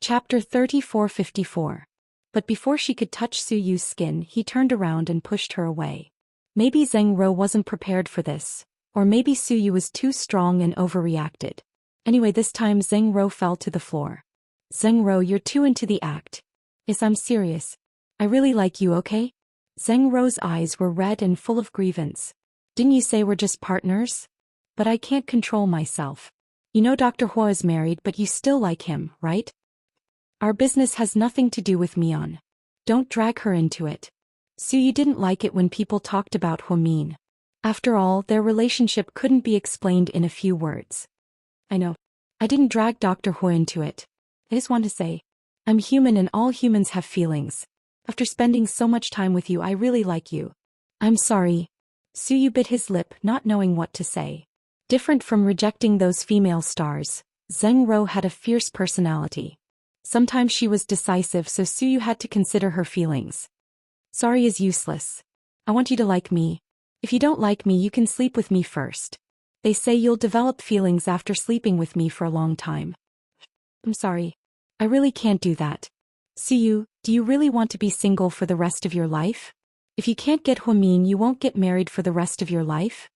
Chapter 3454. But before she could touch Su Yu's skin, he turned around and pushed her away. Maybe Zheng Ro wasn't prepared for this, or maybe Su Yu was too strong and overreacted. Anyway, this time Zheng Ro fell to the floor. Zheng Ro, you're too into the act. Yes, I'm serious. I really like you, okay? Zheng Ro's eyes were red and full of grievance. Didn't you say we're just partners? But I can't control myself. You know Dr. Hua is married, but you still like him, right? Our business has nothing to do with Mian. Don't drag her into it. Su Yu didn't like it when people talked about Hua Min. After all, their relationship couldn't be explained in a few words. I know. I didn't drag Dr. Hua into it. I just want to say, I'm human and all humans have feelings. After spending so much time with you, I really like you. I'm sorry. Su Yu bit his lip, not knowing what to say. Different from rejecting those female stars, Zheng Ro had a fierce personality. Sometimes she was decisive, so Su Yu had to consider her feelings. Sorry is useless. I want you to like me. If you don't like me, you can sleep with me first. They say you'll develop feelings after sleeping with me for a long time. I'm sorry. I really can't do that. Su Yu, do you really want to be single for the rest of your life? If you can't get Hua Min, you won't get married for the rest of your life?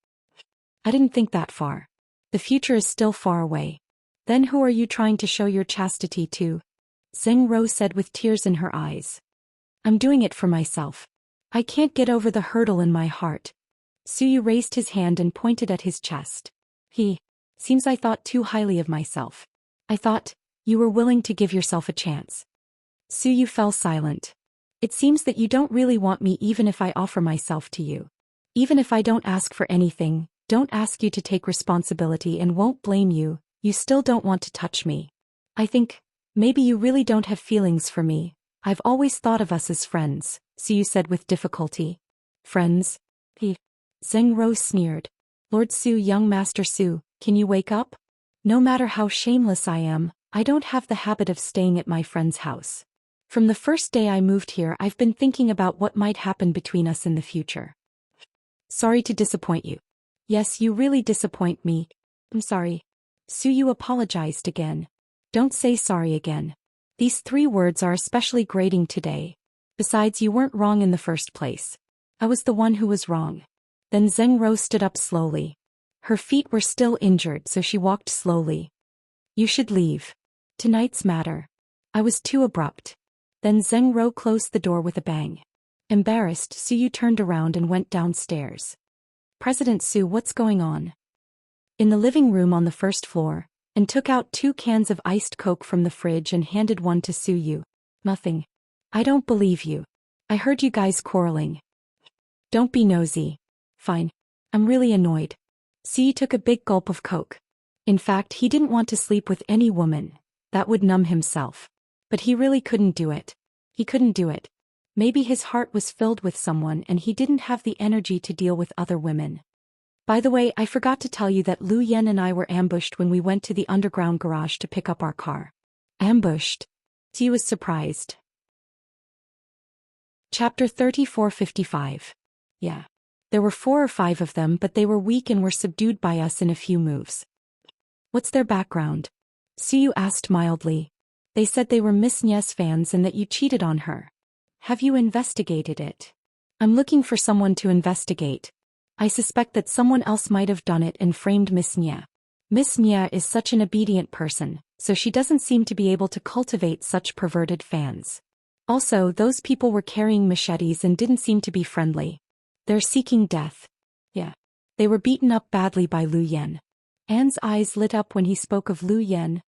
I didn't think that far. The future is still far away. Then who are you trying to show your chastity to? Zheng Ro said with tears in her eyes. I'm doing it for myself. I can't get over the hurdle in my heart. Su Yu raised his hand and pointed at his chest. Seems I thought too highly of myself. I thought you were willing to give yourself a chance. Su Yu fell silent. It seems that you don't really want me even if I offer myself to you. Even if I don't ask for anything, don't ask you to take responsibility and won't blame you, you still don't want to touch me. I think, maybe you really don't have feelings for me. I've always thought of us as friends, Su Yu said with difficulty. Friends? Zheng Ro sneered. Lord Su, young Master Su, can you wake up? No matter how shameless I am, I don't have the habit of staying at my friend's house. From the first day I moved here, I've been thinking about what might happen between us in the future. Sorry to disappoint you. Yes, you really disappoint me. I'm sorry. Su Yu apologized again. Don't say sorry again. These 3 words are especially grating today. Besides, you weren't wrong in the first place. I was the one who was wrong. Then Zheng Ro stood up slowly. Her feet were still injured, so she walked slowly. You should leave. Tonight's matter. I was too abrupt. Then Zheng Ro closed the door with a bang. Embarrassed, Su Yu turned around and went downstairs. President Su, what's going on? In the living room on the first floor, and took out 2 cans of iced Coke from the fridge and handed one to Su Yu. Nothing. I don't believe you. I heard you guys quarreling. Don't be nosy. Fine. I'm really annoyed. Su Yu took a big gulp of Coke. In fact, he didn't want to sleep with any woman. That would numb himself. But he really couldn't do it. He couldn't do it. Maybe his heart was filled with someone and he didn't have the energy to deal with other women. By the way, I forgot to tell you that Lu Yen and I were ambushed when we went to the underground garage to pick up our car. Ambushed? Su Yu was surprised. Chapter 3455. Yeah. There were 4 or 5 of them, but they were weak and were subdued by us in a few moves. What's their background? Su Yu asked mildly. They said they were Miss Nye's fans and that you cheated on her. Have you investigated it? I'm looking for someone to investigate. I suspect that someone else might have done it and framed Miss Nye. Miss Nye is such an obedient person, so she doesn't seem to be able to cultivate such perverted fans. Also, those people were carrying machetes and didn't seem to be friendly. They're seeking death. Yeah. They were beaten up badly by Lu Yen. Anne's eyes lit up when he spoke of Lu Yen.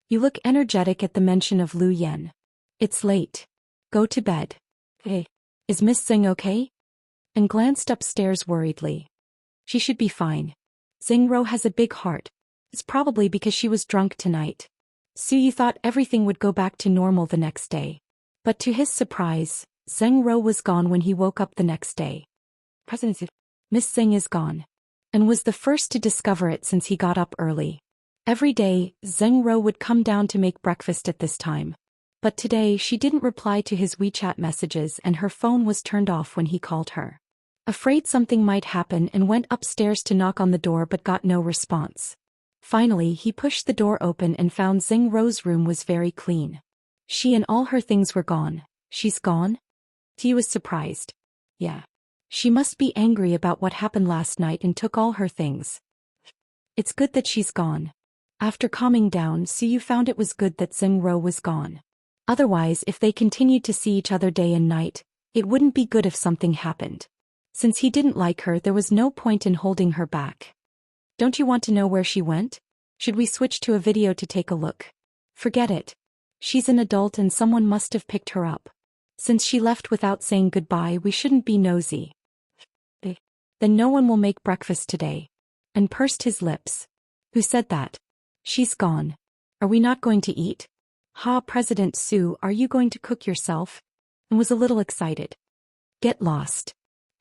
You look energetic at the mention of Lu Yen. It's late. Go to bed. Is Miss Zheng okay? And glanced upstairs worriedly. She should be fine. Zheng Ro has a big heart. It's probably because she was drunk tonight. Su Yu thought everything would go back to normal the next day. But to his surprise, Zheng Ro was gone when he woke up the next day. Miss Zheng is gone. And was the first to discover it since he got up early. Every day, Zheng Ro would come down to make breakfast at this time. But today she didn't reply to his WeChat messages and her phone was turned off when he called her. Afraid something might happen and went upstairs to knock on the door but got no response. Finally, he pushed the door open and found Xing Ro's room was very clean. She and all her things were gone. She's gone? He was surprised. Yeah. She must be angry about what happened last night and took all her things. It's good that she's gone. After calming down, Suyu found it was good that Xing Ro was gone. Otherwise, if they continued to see each other day and night, it wouldn't be good if something happened. Since he didn't like her, there was no point in holding her back. Don't you want to know where she went? Should we switch to a video to take a look? Forget it. She's an adult and someone must have picked her up. Since she left without saying goodbye, we shouldn't be nosy. Then no one will make breakfast today. And pursed his lips. Who said that? She's gone. Are we not going to eat? Ha, President Su, are you going to cook yourself? And was a little excited. Get lost.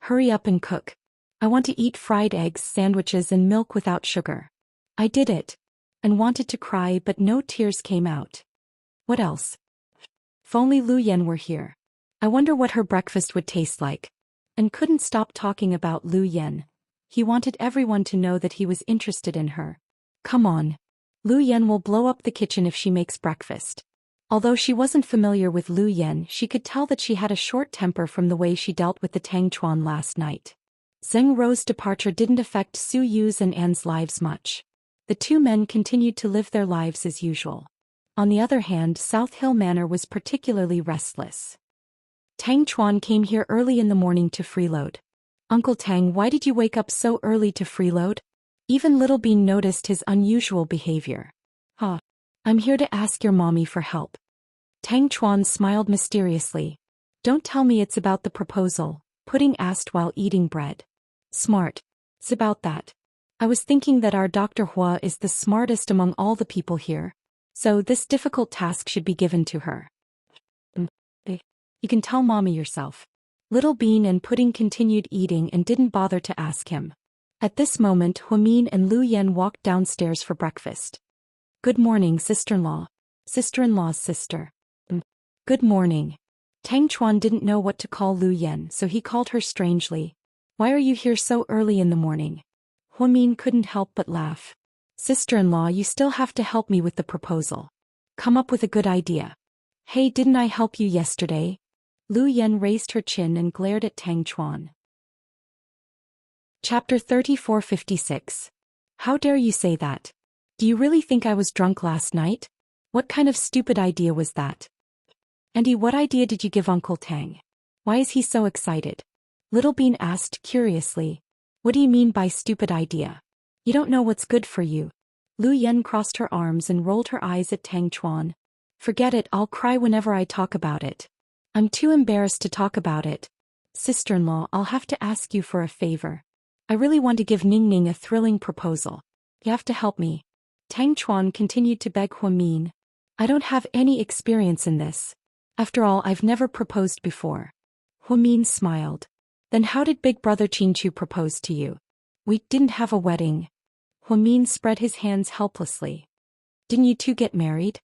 Hurry up and cook. I want to eat fried eggs, sandwiches and milk without sugar. I did it. And wanted to cry but no tears came out. What else? If only Lu Yan were here. I wonder what her breakfast would taste like. And couldn't stop talking about Lu Yan. He wanted everyone to know that he was interested in her. Come on. Lu Yan will blow up the kitchen if she makes breakfast. Although she wasn't familiar with Lu Yan, she could tell that she had a short temper from the way she dealt with the Tang Chuan last night. Xing Ro's departure didn't affect Su Yu's and Anne's lives much. The two men continued to live their lives as usual. On the other hand, South Hill Manor was particularly restless. Tang Chuan came here early in the morning to freeload. Uncle Tang, why did you wake up so early to freeload? Even Little Bean noticed his unusual behavior. I'm here to ask your mommy for help. Tang Chuan smiled mysteriously. Don't tell me it's about the proposal, Pudding asked while eating bread. Smart. It's about that. I was thinking that our Dr. Hua is the smartest among all the people here. So this difficult task should be given to her. You can tell mommy yourself. Little Bean and Pudding continued eating and didn't bother to ask him. At this moment, Huamin and Lu Yan walked downstairs for breakfast. Good morning, sister-in-law. Sister-in-law's sister. Good morning. Tang Chuan didn't know what to call Lu Yan, so he called her strangely. Why are you here so early in the morning? Huamin couldn't help but laugh. Sister-in-law, you still have to help me with the proposal. Come up with a good idea. Hey, didn't I help you yesterday? Lu Yan raised her chin and glared at Tang Chuan. Chapter 3456. How dare you say that? Do you really think I was drunk last night? What kind of stupid idea was that? Andy, what idea did you give Uncle Tang? Why is he so excited? Little Bean asked curiously. What do you mean by stupid idea? You don't know what's good for you. Lu Yan crossed her arms and rolled her eyes at Tang Chuan. Forget it, I'll cry whenever I talk about it. I'm too embarrassed to talk about it. Sister-in-law, I'll have to ask you for a favor. I really want to give Ning Ning a thrilling proposal. You have to help me. Tang Chuan continued to beg Huamin. I don't have any experience in this. After all, I've never proposed before. Huamin smiled. Then how did Big Brother Chinchu propose to you? We didn't have a wedding. Huamin spread his hands helplessly. Didn't you two get married?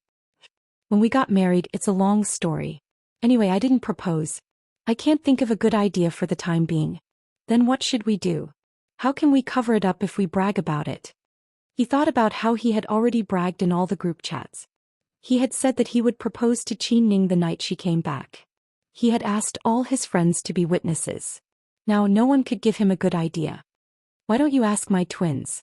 When we got married, it's a long story. Anyway, I didn't propose. I can't think of a good idea for the time being. Then what should we do? How can we cover it up if we brag about it? He thought about how he had already bragged in all the group chats. He had said that he would propose to Qin Ning the night she came back. He had asked all his friends to be witnesses. Now no one could give him a good idea. Why don't you ask my twins?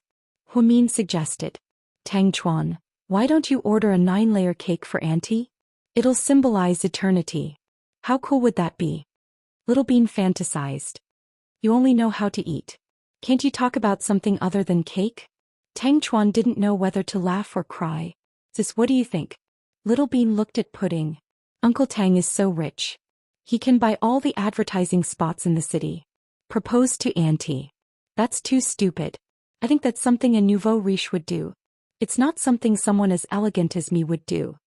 Huamin suggested. Tang Chuan, why don't you order a 9-layer cake for Auntie? It'll symbolize eternity. How cool would that be? Little Bean fantasized. You only know how to eat. Can't you talk about something other than cake? Tang Chuan didn't know whether to laugh or cry. Sis, what do you think? Little Bean looked at Pudding. Uncle Tang is so rich. He can buy all the advertising spots in the city. Propose to Auntie. That's too stupid. I think that's something a nouveau riche would do. It's not something someone as elegant as me would do.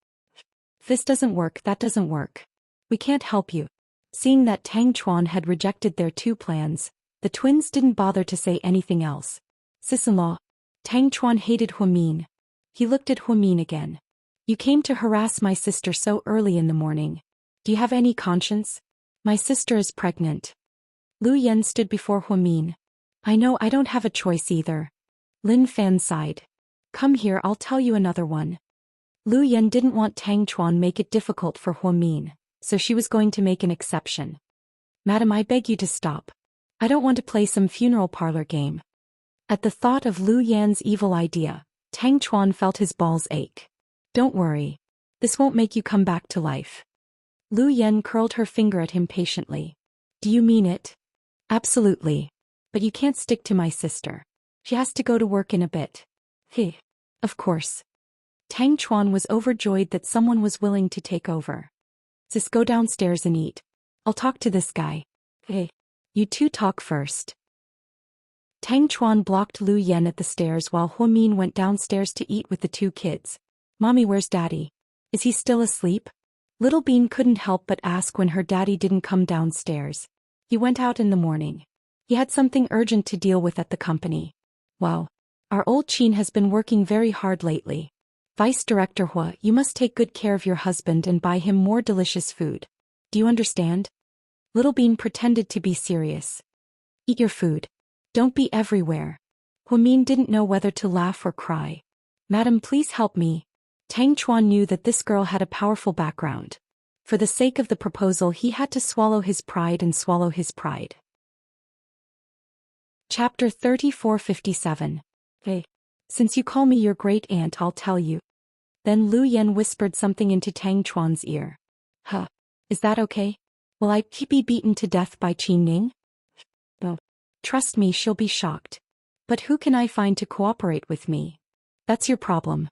This doesn't work, that doesn't work. We can't help you. Seeing that Tang Chuan had rejected their two plans, the twins didn't bother to say anything else. Sis-in-law. Tang Chuan hated Huamin. He looked at Huamin again. You came to harass my sister so early in the morning. Do you have any conscience? My sister is pregnant. Lu Yan stood before Huamin. I know I don't have a choice either. Lin Fan sighed. Come here, I'll tell you another one. Lu Yan didn't want Tang Chuan make it difficult for Hua Min, so she was going to make an exception. Madam, I beg you to stop. I don't want to play some funeral parlor game. At the thought of Lu Yan's evil idea, Tang Chuan felt his balls ache. Don't worry. This won't make you come back to life. Lu Yan curled her finger at him patiently. Do you mean it? Absolutely. But you can't stick to my sister. She has to go to work in a bit. Heh. Of course. Tang Chuan was overjoyed that someone was willing to take over. Sis, go downstairs and eat. I'll talk to this guy. Hey. You two talk first. Tang Chuan blocked Lu Yan at the stairs while Hua Min went downstairs to eat with the two kids. Mommy, where's Daddy? Is he still asleep? Little Bean couldn't help but ask when her daddy didn't come downstairs. He went out in the morning. He had something urgent to deal with at the company. Wow. Our old Chin has been working very hard lately. Vice Director Hua, you must take good care of your husband and buy him more delicious food. Do you understand? Little Bean pretended to be serious. Eat your food. Don't be everywhere. Hua Min didn't know whether to laugh or cry. Madam, please help me. Tang Chuan knew that this girl had a powerful background. For the sake of the proposal, he had to swallow his pride and swallow his pride. Chapter 3457. Hey. Since you call me your great aunt, I'll tell you. Then Lu Yan whispered something into Tang Chuan's ear. Huh. Is that okay? Will I be beaten to death by Qin Ning? Oh. Trust me, she'll be shocked. But who can I find to cooperate with me? That's your problem.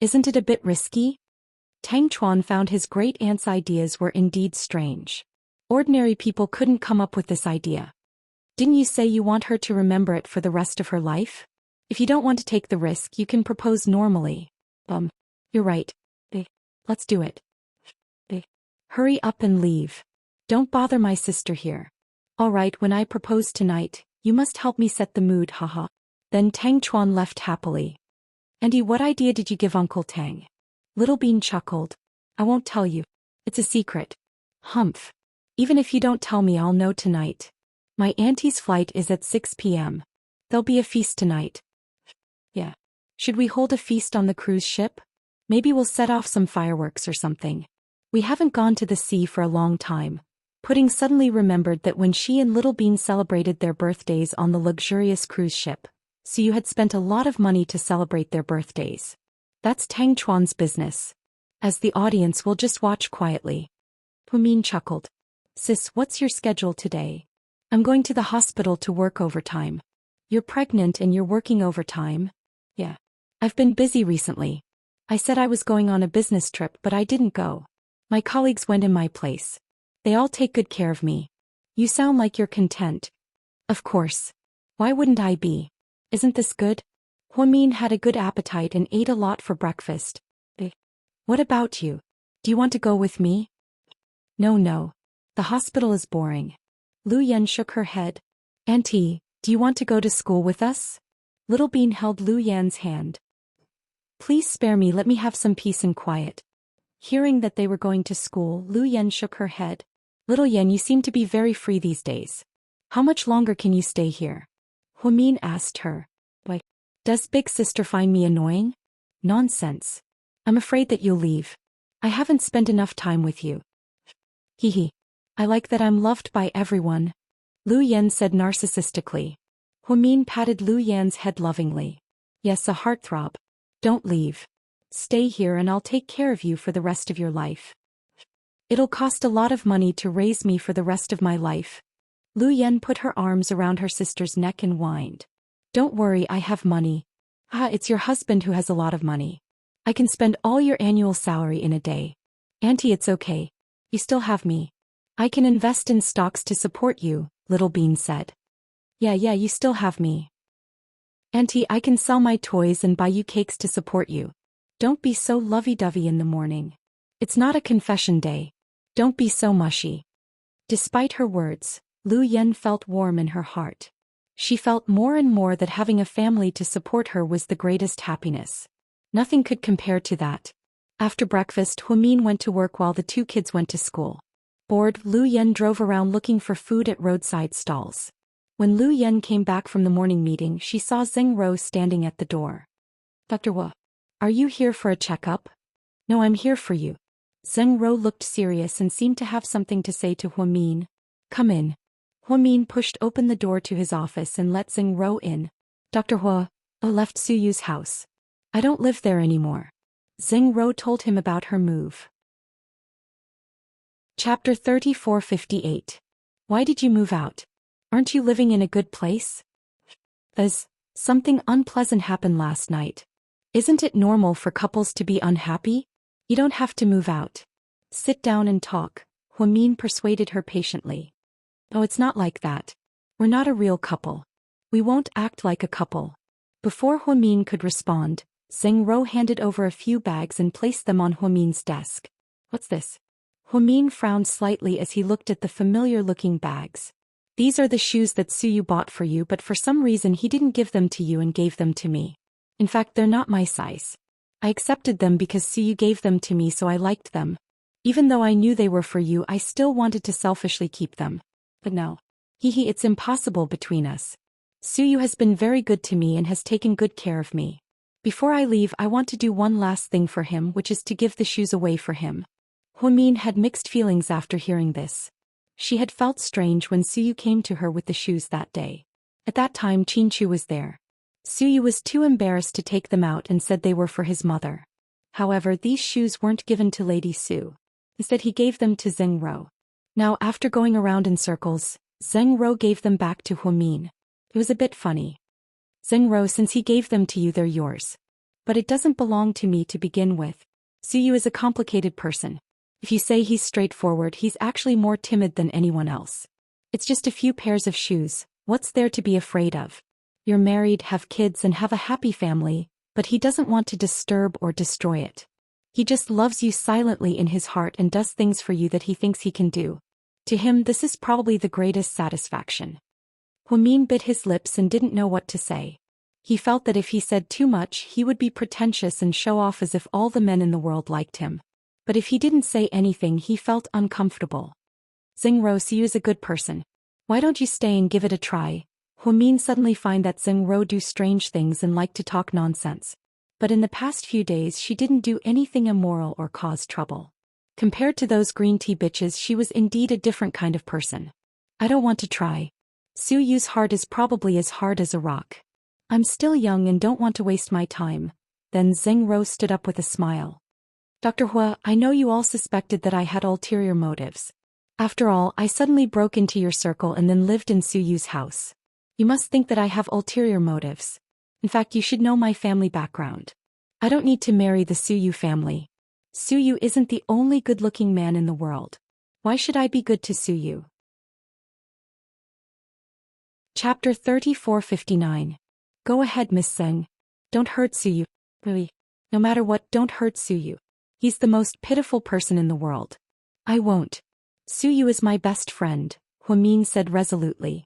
Isn't it a bit risky? Tang Chuan found his great-aunt's ideas were indeed strange. Ordinary people couldn't come up with this idea. Didn't you say you want her to remember it for the rest of her life? If you don't want to take the risk, you can propose normally. You're right. Let's do it. Hurry up and leave. Don't bother my sister here. All right, when I propose tonight, you must help me set the mood, haha. Then Tang Chuan left happily. Andy, what idea did you give Uncle Tang? Little Bean chuckled. I won't tell you. It's a secret. Humph. Even if you don't tell me, I'll know tonight. My auntie's flight is at 6 p.m. There'll be a feast tonight. Yeah. Should we hold a feast on the cruise ship? Maybe we'll set off some fireworks or something. We haven't gone to the sea for a long time. Pudding suddenly remembered that when she and Little Bean celebrated their birthdays on the luxurious cruise ship, Suyu had spent a lot of money to celebrate their birthdays. That's Tang Chuan's business. As the audience will just watch quietly. Hua Min chuckled. Sis, what's your schedule today? I'm going to the hospital to work overtime. You're pregnant and you're working overtime? Yeah. I've been busy recently. I said I was going on a business trip, but I didn't go. My colleagues went in my place. They all take good care of me. You sound like you're content. Of course. Why wouldn't I be? Isn't this good? Hua Min had a good appetite and ate a lot for breakfast. What about you? Do you want to go with me? No. The hospital is boring. Lu Yan shook her head. Auntie, do you want to go to school with us? Little Bean held Lu Yan's hand. Please spare me, let me have some peace and quiet. Hearing that they were going to school, Lu Yan shook her head. Little Yan, you seem to be very free these days. How much longer can you stay here? Hua Min asked her. Why? Does big sister find me annoying? Nonsense. I'm afraid that you'll leave. I haven't spent enough time with you. Hee. I like that I'm loved by everyone. Lu Yan said narcissistically. Hua Min patted Lu Yan's head lovingly. Yes, a heartthrob. Don't leave. Stay here and I'll take care of you for the rest of your life. It'll cost a lot of money to raise me for the rest of my life. Lu Yan put her arms around her sister's neck and whined. Don't worry, I have money. It's your husband who has a lot of money. I can spend all your annual salary in a day. Auntie, it's okay. You still have me. I can invest in stocks to support you, Little Bean said. Yeah, you still have me. Auntie, I can sell my toys and buy you cakes to support you. Don't be so lovey-dovey in the morning. It's not a confession day. Don't be so mushy. Despite her words, Lu Yan felt warm in her heart. She felt more and more that having a family to support her was the greatest happiness. Nothing could compare to that. After breakfast, Hua Min went to work while the two kids went to school. Bored, Lu Yan drove around looking for food at roadside stalls. When Lu Yan came back from the morning meeting, she saw Zeng Ro standing at the door. Dr. Wu, are you here for a checkup? No, I'm here for you. Zheng Ro looked serious and seemed to have something to say to Huamin. Come in. Huamin pushed open the door to his office and let Zheng Ro in. Dr. Hua left Suyu's house. I don't live there anymore. Zheng Ro told him about her move. Chapter 3458. Why did you move out? Aren't you living in a good place? Something unpleasant happened last night. Isn't it normal for couples to be unhappy? You don't have to move out. Sit down and talk, Huamin persuaded her patiently. Oh, it's not like that. We're not a real couple. We won't act like a couple. Before Huamin could respond, Zheng Ro handed over a few bags and placed them on Huamin's desk. What's this? Huamin frowned slightly as he looked at the familiar-looking bags. These are the shoes that Suyu bought for you, but for some reason he didn't give them to you and gave them to me. In fact, they're not my size. I accepted them because Suyu gave them to me, so I liked them. Even though I knew they were for you, I still wanted to selfishly keep them. But no. It's impossible between us. Suyu has been very good to me and has taken good care of me. Before I leave, I want to do one last thing for him, which is to give the shoes away for him. Huamin had mixed feelings after hearing this. She had felt strange when Suyu came to her with the shoes that day. At that time, Chinchu was there. Suyu was too embarrassed to take them out and said they were for his mother. However, these shoes weren't given to Lady Su. Instead, he gave them to Zheng Ro. Now, after going around in circles, Zheng Ro gave them back to Huamin. It was a bit funny. Zheng Ro, since he gave them to you, they're yours. But it doesn't belong to me to begin with. Suyu is a complicated person. If you say he's straightforward, he's actually more timid than anyone else. It's just a few pairs of shoes. What's there to be afraid of? You're married, have kids, and have a happy family, but he doesn't want to disturb or destroy it. He just loves you silently in his heart and does things for you that he thinks he can do. To him, this is probably the greatest satisfaction. Huamin bit his lips and didn't know what to say. He felt that if he said too much, he would be pretentious and show off as if all the men in the world liked him. But if he didn't say anything, he felt uncomfortable. Zheng Ro, Suyu is a good person. Why don't you stay and give it a try? Huamin suddenly find that Zheng Ro do strange things and like to talk nonsense. But in the past few days she didn't do anything immoral or cause trouble. Compared to those green tea bitches, she was indeed a different kind of person. I don't want to try. Suyu's heart is probably as hard as a rock. I'm still young and don't want to waste my time. Then Zheng Ro stood up with a smile. Dr. Hua, I know you all suspected that I had ulterior motives. After all, I suddenly broke into your circle and then lived in Suyu's house. You must think that I have ulterior motives. In fact, you should know my family background. I don't need to marry the Suyu family. Suyu isn't the only good-looking man in the world. Why should I be good to Suyu? Chapter 3459. Go ahead, Miss Zheng. Don't hurt Suyu. Really. No matter what, don't hurt Suyu. He's the most pitiful person in the world. I won't. Suyu is my best friend, Huamin said resolutely.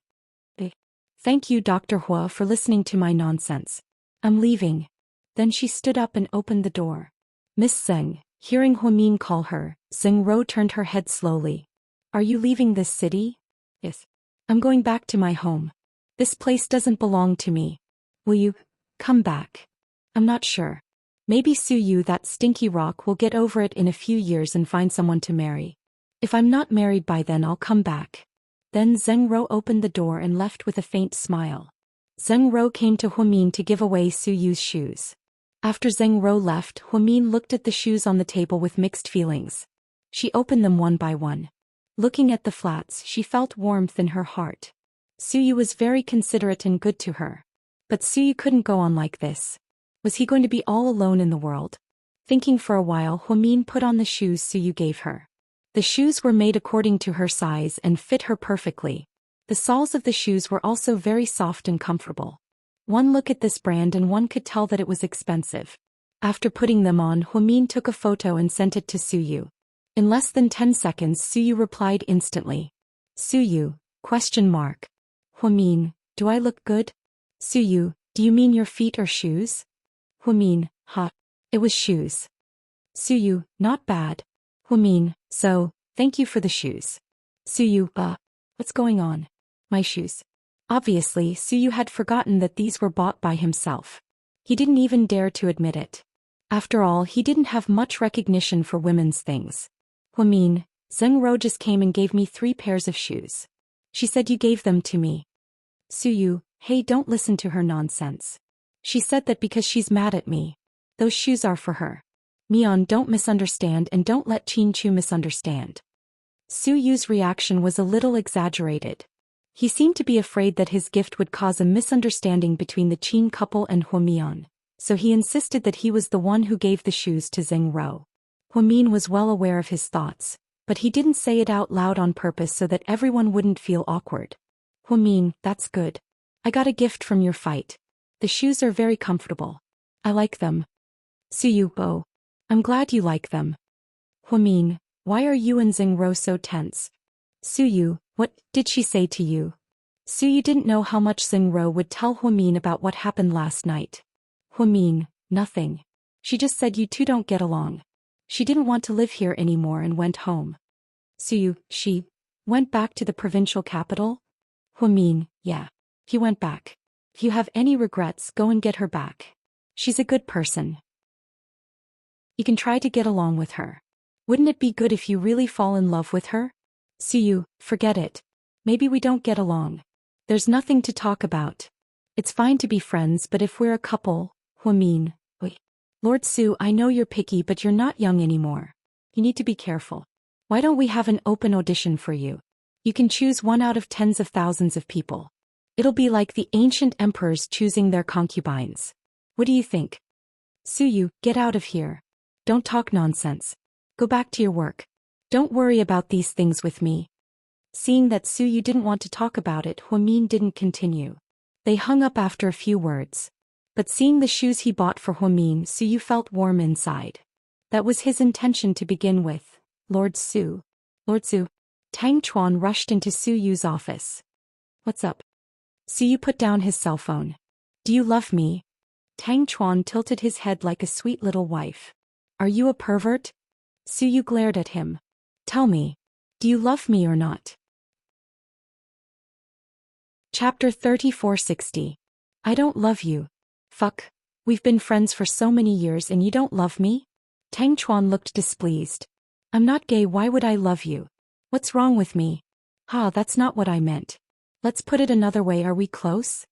Thank you, Dr. Hua, for listening to my nonsense. I'm leaving. Then she stood up and opened the door. Miss Zheng, hearing Huamin call her, Zheng Ro turned her head slowly. Are you leaving this city? Yes. I'm going back to my home. This place doesn't belong to me. Will you come back? I'm not sure. Maybe Suyu, that stinky rock, will get over it in a few years and find someone to marry. If I'm not married by then, I'll come back. Then Zheng Ro opened the door and left with a faint smile. Zheng Ro came to Huamin to give away Suyu's shoes. After Zheng Ro left, Huamin looked at the shoes on the table with mixed feelings. She opened them one by one. Looking at the flats, she felt warmth in her heart. Suyu was very considerate and good to her. But Suyu couldn't go on like this. Was he going to be all alone in the world? Thinking for a while, Huamin put on the shoes Suyu gave her. The shoes were made according to her size and fit her perfectly. The soles of the shoes were also very soft and comfortable. One look at this brand and one could tell that it was expensive. After putting them on, Huamin took a photo and sent it to Suyu. In less than 10 seconds, Suyu replied instantly. Suyu, ? Huamin, do I look good? Suyu, do you mean your feet or shoes? Huamin, it was shoes. Suyu, not bad. Huamin, so, thank you for the shoes. Suyu, what's going on? My shoes. Obviously, Suyu had forgotten that these were bought by himself. He didn't even dare to admit it. After all, he didn't have much recognition for women's things. Huamin, Zheng Ro just came and gave me 3 pairs of shoes. She said you gave them to me. Suyu, hey, don't listen to her nonsense. She said that because she's mad at me. Those shoes are for her. Mion, don't misunderstand and don't let Qin Chu misunderstand. Suyu's reaction was a little exaggerated. He seemed to be afraid that his gift would cause a misunderstanding between the Qin couple and Huamian, so he insisted that he was the one who gave the shoes to Zheng Ro. Huamin was well aware of his thoughts, but he didn't say it out loud on purpose so that everyone wouldn't feel awkward. Huamin, that's good. I got a gift from your fight. The shoes are very comfortable. I like them. Suyu, oh. I'm glad you like them. Huamin, why are you and Zheng Ro so tense? Suyu, what did she say to you? Suyu didn't know how much Zheng Ro would tell Huamin about what happened last night. Huamin, nothing. She just said you two don't get along. She didn't want to live here anymore and went home. Suyu, she went back to the provincial capital? Huamin, yeah. He went back. If you have any regrets, go and get her back. She's a good person. You can try to get along with her. Wouldn't it be good if you really fall in love with her? Suyu, forget it. Maybe we don't get along. There's nothing to talk about. It's fine to be friends, but if we're a couple, Huamin, oi. Lord Su, I know you're picky, but you're not young anymore. You need to be careful. Why don't we have an open audition for you? You can choose 1 out of tens of thousands of people. It'll be like the ancient emperors choosing their concubines. What do you think? Suyu, get out of here. Don't talk nonsense. Go back to your work. Don't worry about these things with me. Seeing that Suyu didn't want to talk about it, Huamin didn't continue. They hung up after a few words. But seeing the shoes he bought for Huamin, Suyu felt warm inside. That was his intention to begin with. Lord Su. Lord Su. Tang Chuan rushed into Suyu's office. What's up? Suyu put down his cell phone. Do you love me? Tang Chuan tilted his head like a sweet little wife. Are you a pervert? Suyu glared at him. Tell me, do you love me or not? Chapter 3460. I don't love you. Fuck. We've been friends for so many years and you don't love me? Tang Chuan looked displeased. I'm not gay, why would I love you? What's wrong with me? That's not what I meant. Let's put it another way, are we close?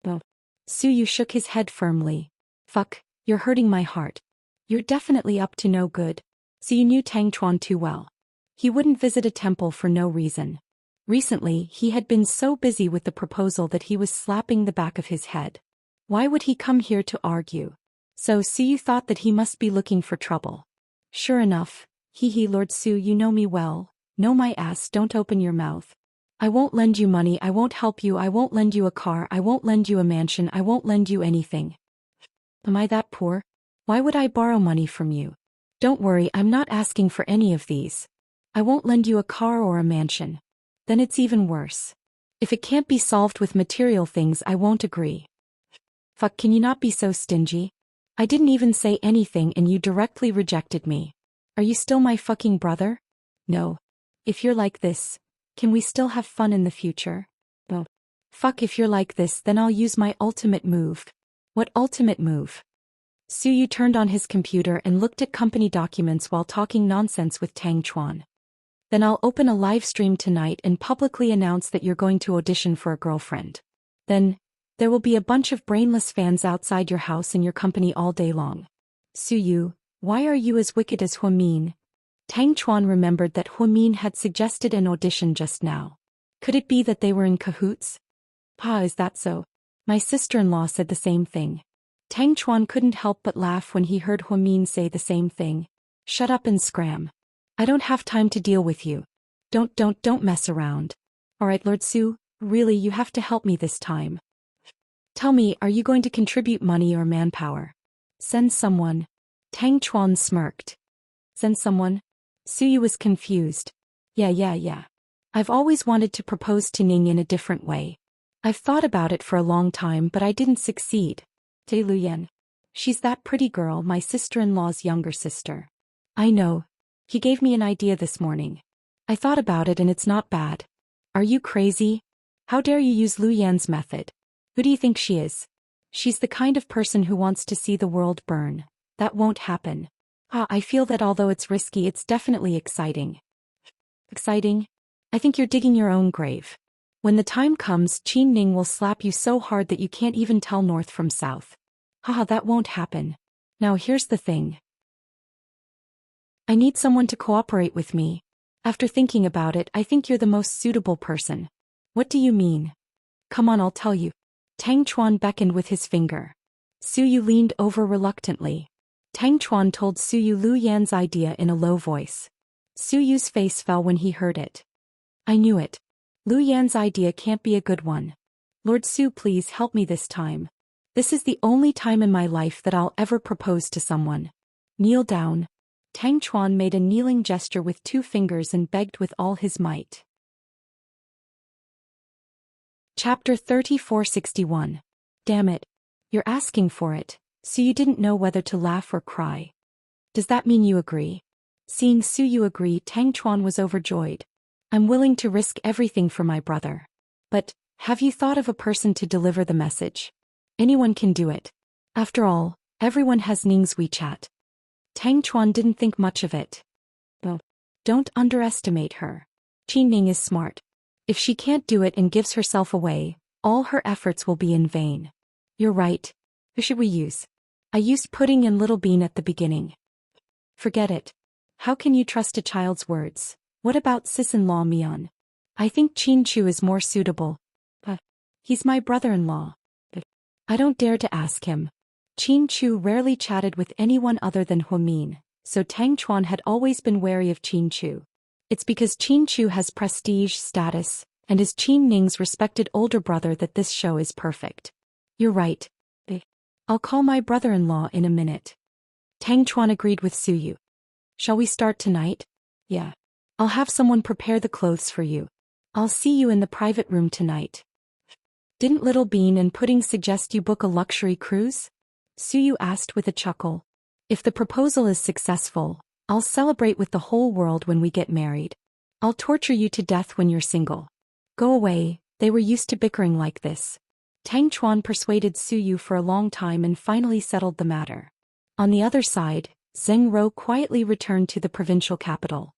Oh. Suyu shook his head firmly. Fuck, you're hurting my heart. You're definitely up to no good. So you knew Tang Chuan too well. He wouldn't visit a temple for no reason. Recently, he had been so busy with the proposal that he was slapping the back of his head. Why would he come here to argue? So Suyu thought that he must be looking for trouble. Sure enough, Lord Su, you know me well. Know my ass, don't open your mouth. I won't lend you money, I won't help you, I won't lend you a car, I won't lend you a mansion, I won't lend you anything. Am I that poor? Why would I borrow money from you? Don't worry, I'm not asking for any of these. I won't lend you a car or a mansion. Then it's even worse. If it can't be solved with material things, I won't agree. Fuck, can you not be so stingy? I didn't even say anything and you directly rejected me. Are you still my fucking brother? No. If you're like this, can we still have fun in the future? Oh. Fuck, if you're like this, then I'll use my ultimate move. What ultimate move? Suyu turned on his computer and looked at company documents while talking nonsense with Tang Chuan. Then I'll open a live stream tonight and publicly announce that you're going to audition for a girlfriend. Then, there will be a bunch of brainless fans outside your house in your company all day long. Suyu, why are you as wicked as Huamin? Tang Chuan remembered that Huamin had suggested an audition just now. Could it be that they were in cahoots? Is that so? My sister-in-law said the same thing. Tang Chuan couldn't help but laugh when he heard Huamin say the same thing. Shut up and scram. I don't have time to deal with you. Don't mess around. Alright, Lord Su, really you have to help me this time. Tell me, are you going to contribute money or manpower? Send someone. Tang Chuan smirked. Send someone? Suyu was confused. Yeah. I've always wanted to propose to Ning in a different way. I've thought about it for a long time but I didn't succeed. Te Luyen. She's that pretty girl, my sister-in-law's younger sister. I know. He gave me an idea this morning. I thought about it and it's not bad. Are you crazy? How dare you use Lu Yan's method? Who do you think she is? She's the kind of person who wants to see the world burn. That won't happen. I feel that although it's risky, it's definitely exciting. Exciting? I think you're digging your own grave. When the time comes, Qin Ning will slap you so hard that you can't even tell north from south. That won't happen. Now here's the thing. I need someone to cooperate with me. After thinking about it, I think you're the most suitable person. What do you mean? Come on, I'll tell you. Tang Chuan beckoned with his finger. Su Yu leaned over reluctantly. Tang Chuan told Su Yu Lu Yan's idea in a low voice. Su Yu's face fell when he heard it. I knew it. Lu Yan's idea can't be a good one. Lord Su, please help me this time. This is the only time in my life that I'll ever propose to someone. Kneel down. Tang Chuan made a kneeling gesture with 2 fingers and begged with all his might. Chapter 3461. Damn it. You're asking for it, so you didn't know whether to laugh or cry. Does that mean you agree? Seeing Su Yu agree, Tang Chuan was overjoyed. I'm willing to risk everything for my brother. But, have you thought of a person to deliver the message? Anyone can do it. After all, everyone has Ning's WeChat. Tang Chuan didn't think much of it. Well, don't underestimate her. Qin Ning is smart. If she can't do it and gives herself away, all her efforts will be in vain. You're right. Who should we use? I used Pudding and Little Bean at the beginning. Forget it. How can you trust a child's words? What about sis-in-law Mian? I think Qin Chu is more suitable. He's my brother-in-law. I don't dare to ask him. Qin Chu rarely chatted with anyone other than Huamin, so Tang Chuan had always been wary of Qin Chu. It's because Qin Chu has prestige, status, and is Qin Ning's respected older brother that this show is perfect. You're right. I'll call my brother-in-law in a minute. Tang Chuan agreed with Su Yu. Shall we start tonight? Yeah. I'll have someone prepare the clothes for you. I'll see you in the private room tonight. Didn't Little Bean and Pudding suggest you book a luxury cruise? Su Yu asked with a chuckle. If the proposal is successful, I'll celebrate with the whole world when we get married. I'll torture you to death when you're single. Go away, they were used to bickering like this. Tang Chuan persuaded Su Yu for a long time and finally settled the matter. On the other side, Zheng Ro quietly returned to the provincial capital.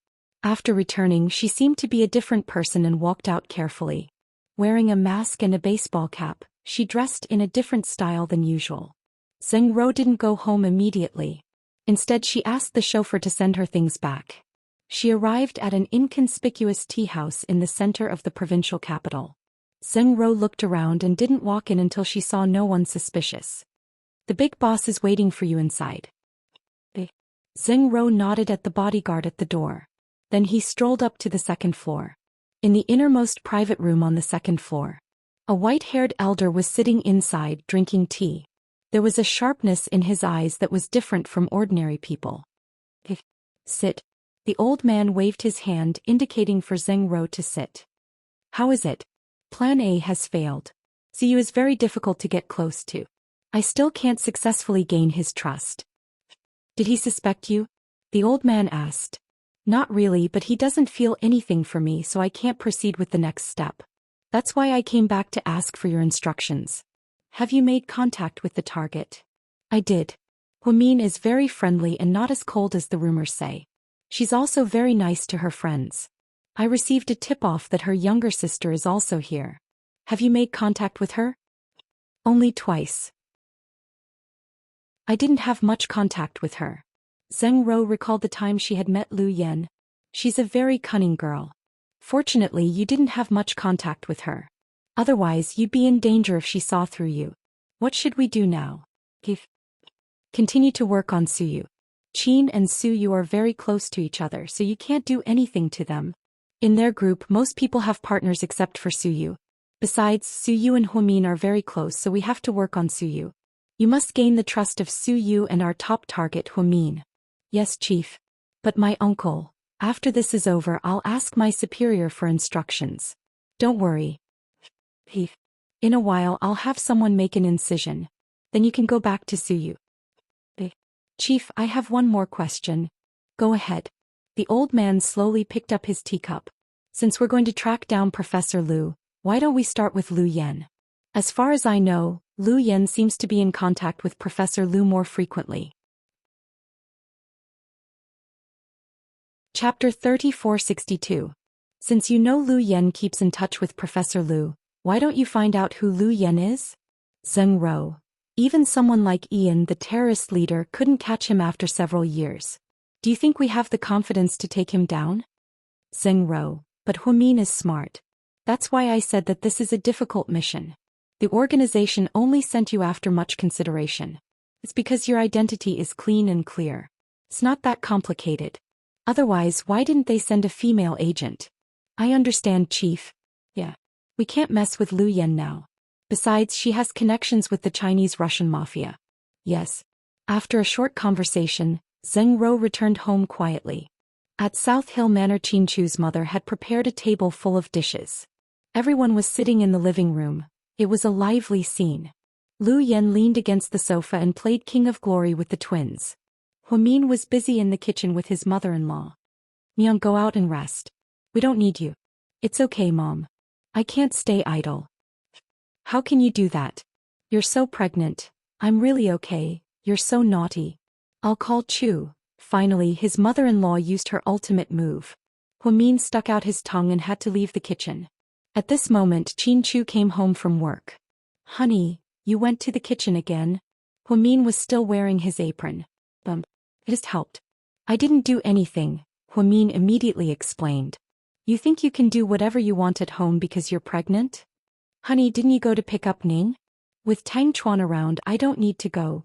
After returning, she seemed to be a different person and walked out carefully. Wearing a mask and a baseball cap, she dressed in a different style than usual. Zheng Ro didn't go home immediately. Instead, she asked the chauffeur to send her things back. She arrived at an inconspicuous tea house in the center of the provincial capital. Zheng Ro looked around and didn't walk in until she saw no one suspicious. The big boss is waiting for you inside. Zheng Ro nodded at the bodyguard at the door. Then he strolled up to the second floor. In the innermost private room on the second floor, a white-haired elder was sitting inside drinking tea. There was a sharpness in his eyes that was different from ordinary people. Sit. The old man waved his hand indicating for Zheng Ro to sit. How is it? Plan A has failed. Ziyu is very difficult to get close to. I still can't successfully gain his trust. Did he suspect you? The old man asked. Not really, but he doesn't feel anything for me, so I can't proceed with the next step. That's why I came back to ask for your instructions. Have you made contact with the target? I did. Huamin is very friendly and not as cold as the rumors say. She's also very nice to her friends. I received a tip-off that her younger sister is also here. Have you made contact with her? Only twice. I didn't have much contact with her. Zheng Ro recalled the time she had met Lu Yan. She's a very cunning girl. Fortunately, you didn't have much contact with her. Otherwise, you'd be in danger if she saw through you. What should we do now? Continue to work on Su Yu. Qin and Su Yu are very close to each other, so you can't do anything to them. In their group, most people have partners except for Su Yu. Besides, Su Yu and Huamin are very close, so we have to work on Su Yu. You must gain the trust of Su Yu and our top target, Huamin. Yes, Chief. But my uncle, after this is over, I'll ask my superior for instructions. Don't worry. In a while, I'll have someone make an incision. Then you can go back to Su Yu. Chief, I have one more question. Go ahead. The old man slowly picked up his teacup. Since we're going to track down Professor Lu, why don't we start with Lu Yan? As far as I know, Lu Yen seems to be in contact with Professor Lu more frequently. Chapter 3462. Since you know Lu Yen keeps in touch with Professor Lu, why don't you find out who Lu Yen is? Zheng Ro. Even someone like Ian, the terrorist leader, couldn't catch him after several years. Do you think we have the confidence to take him down? Zheng Ro. But Huamin is smart. That's why I said that this is a difficult mission. The organization only sent you after much consideration. It's because your identity is clean and clear. It's not that complicated. Otherwise, why didn't they send a female agent? I understand, Chief. Yeah. We can't mess with Lu Yen now. Besides, she has connections with the Chinese-Russian mafia. Yes. After a short conversation, Zheng Ro returned home quietly. At South Hill Manor, Qin Chu's mother had prepared a table full of dishes. Everyone was sitting in the living room. It was a lively scene. Lu Yen leaned against the sofa and played King of Glory with the twins. Huamin was busy in the kitchen with his mother-in-law. Myung, go out and rest. We don't need you. It's okay, Mom. I can't stay idle. How can you do that? You're so pregnant. I'm really okay. You're so naughty. I'll call Chu. Finally, his mother-in-law used her ultimate move. Huamin stuck out his tongue and had to leave the kitchen. At this moment, Qin Chu came home from work. Honey, you went to the kitchen again? Huamin was still wearing his apron. It just helped. I didn't do anything, Huamin immediately explained. You think you can do whatever you want at home because you're pregnant? Honey, didn't you go to pick up Ning? With Tang Chuan around, I don't need to go.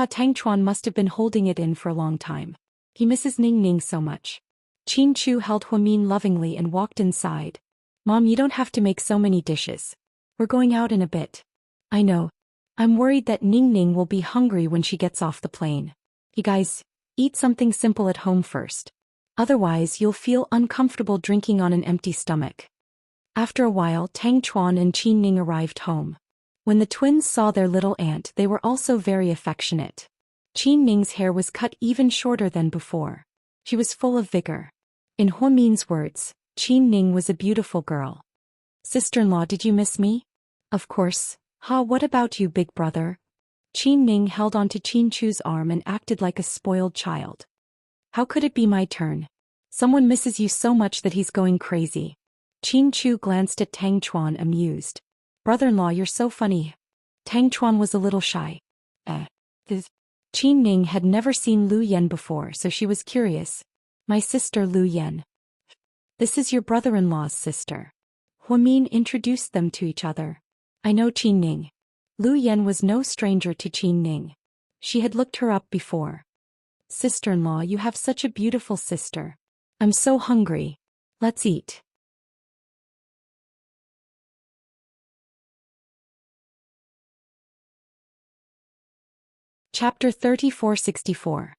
Tang Chuan must have been holding it in for a long time. He misses Ning Ning so much. Qin Chu held Huamin lovingly and walked inside. Mom, you don't have to make so many dishes. We're going out in a bit. I know. I'm worried that Ning Ning will be hungry when she gets off the plane. You guys, eat something simple at home first. Otherwise, you'll feel uncomfortable drinking on an empty stomach. After a while, Tang Chuan and Qin Ning arrived home. When the twins saw their little aunt, they were also very affectionate. Qin Ning's hair was cut even shorter than before. She was full of vigor. In Huamin's words, Qin Ning was a beautiful girl. Sister-in-law, did you miss me? Of course. What about you, big brother? Qin Ning held onto Qin Chu's arm and acted like a spoiled child. How could it be my turn? Someone misses you so much that he's going crazy. Qin Chu glanced at Tang Chuan, amused. Brother-in-law, you're so funny. Tang Chuan was a little shy. Qin Ning had never seen Lu Yen before, so she was curious. My sister Lu Yen. This is your brother-in-law's sister. Huamin introduced them to each other. I know Qin Ning. Lu Yen was no stranger to Qin Ning. She had looked her up before. Sister-in-law, you have such a beautiful sister. I'm so hungry. Let's eat. Chapter 3464.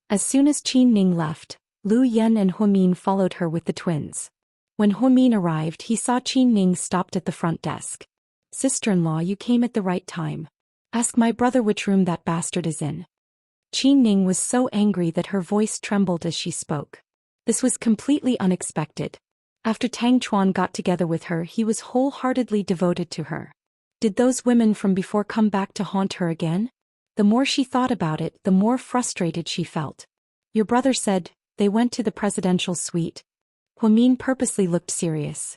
As soon as Qin Ning left, Lu Yen and Huamin followed her with the twins. When Huamin arrived, he saw Qin Ning stopped at the front desk. Sister-in-law, you came at the right time. Ask my brother which room that bastard is in. Qin Ning was so angry that her voice trembled as she spoke. This was completely unexpected. After Tang Chuan got together with her, he was wholeheartedly devoted to her. Did those women from before come back to haunt her again? The more she thought about it, the more frustrated she felt. Your brother said they went to the presidential suite. Huamin purposely looked serious.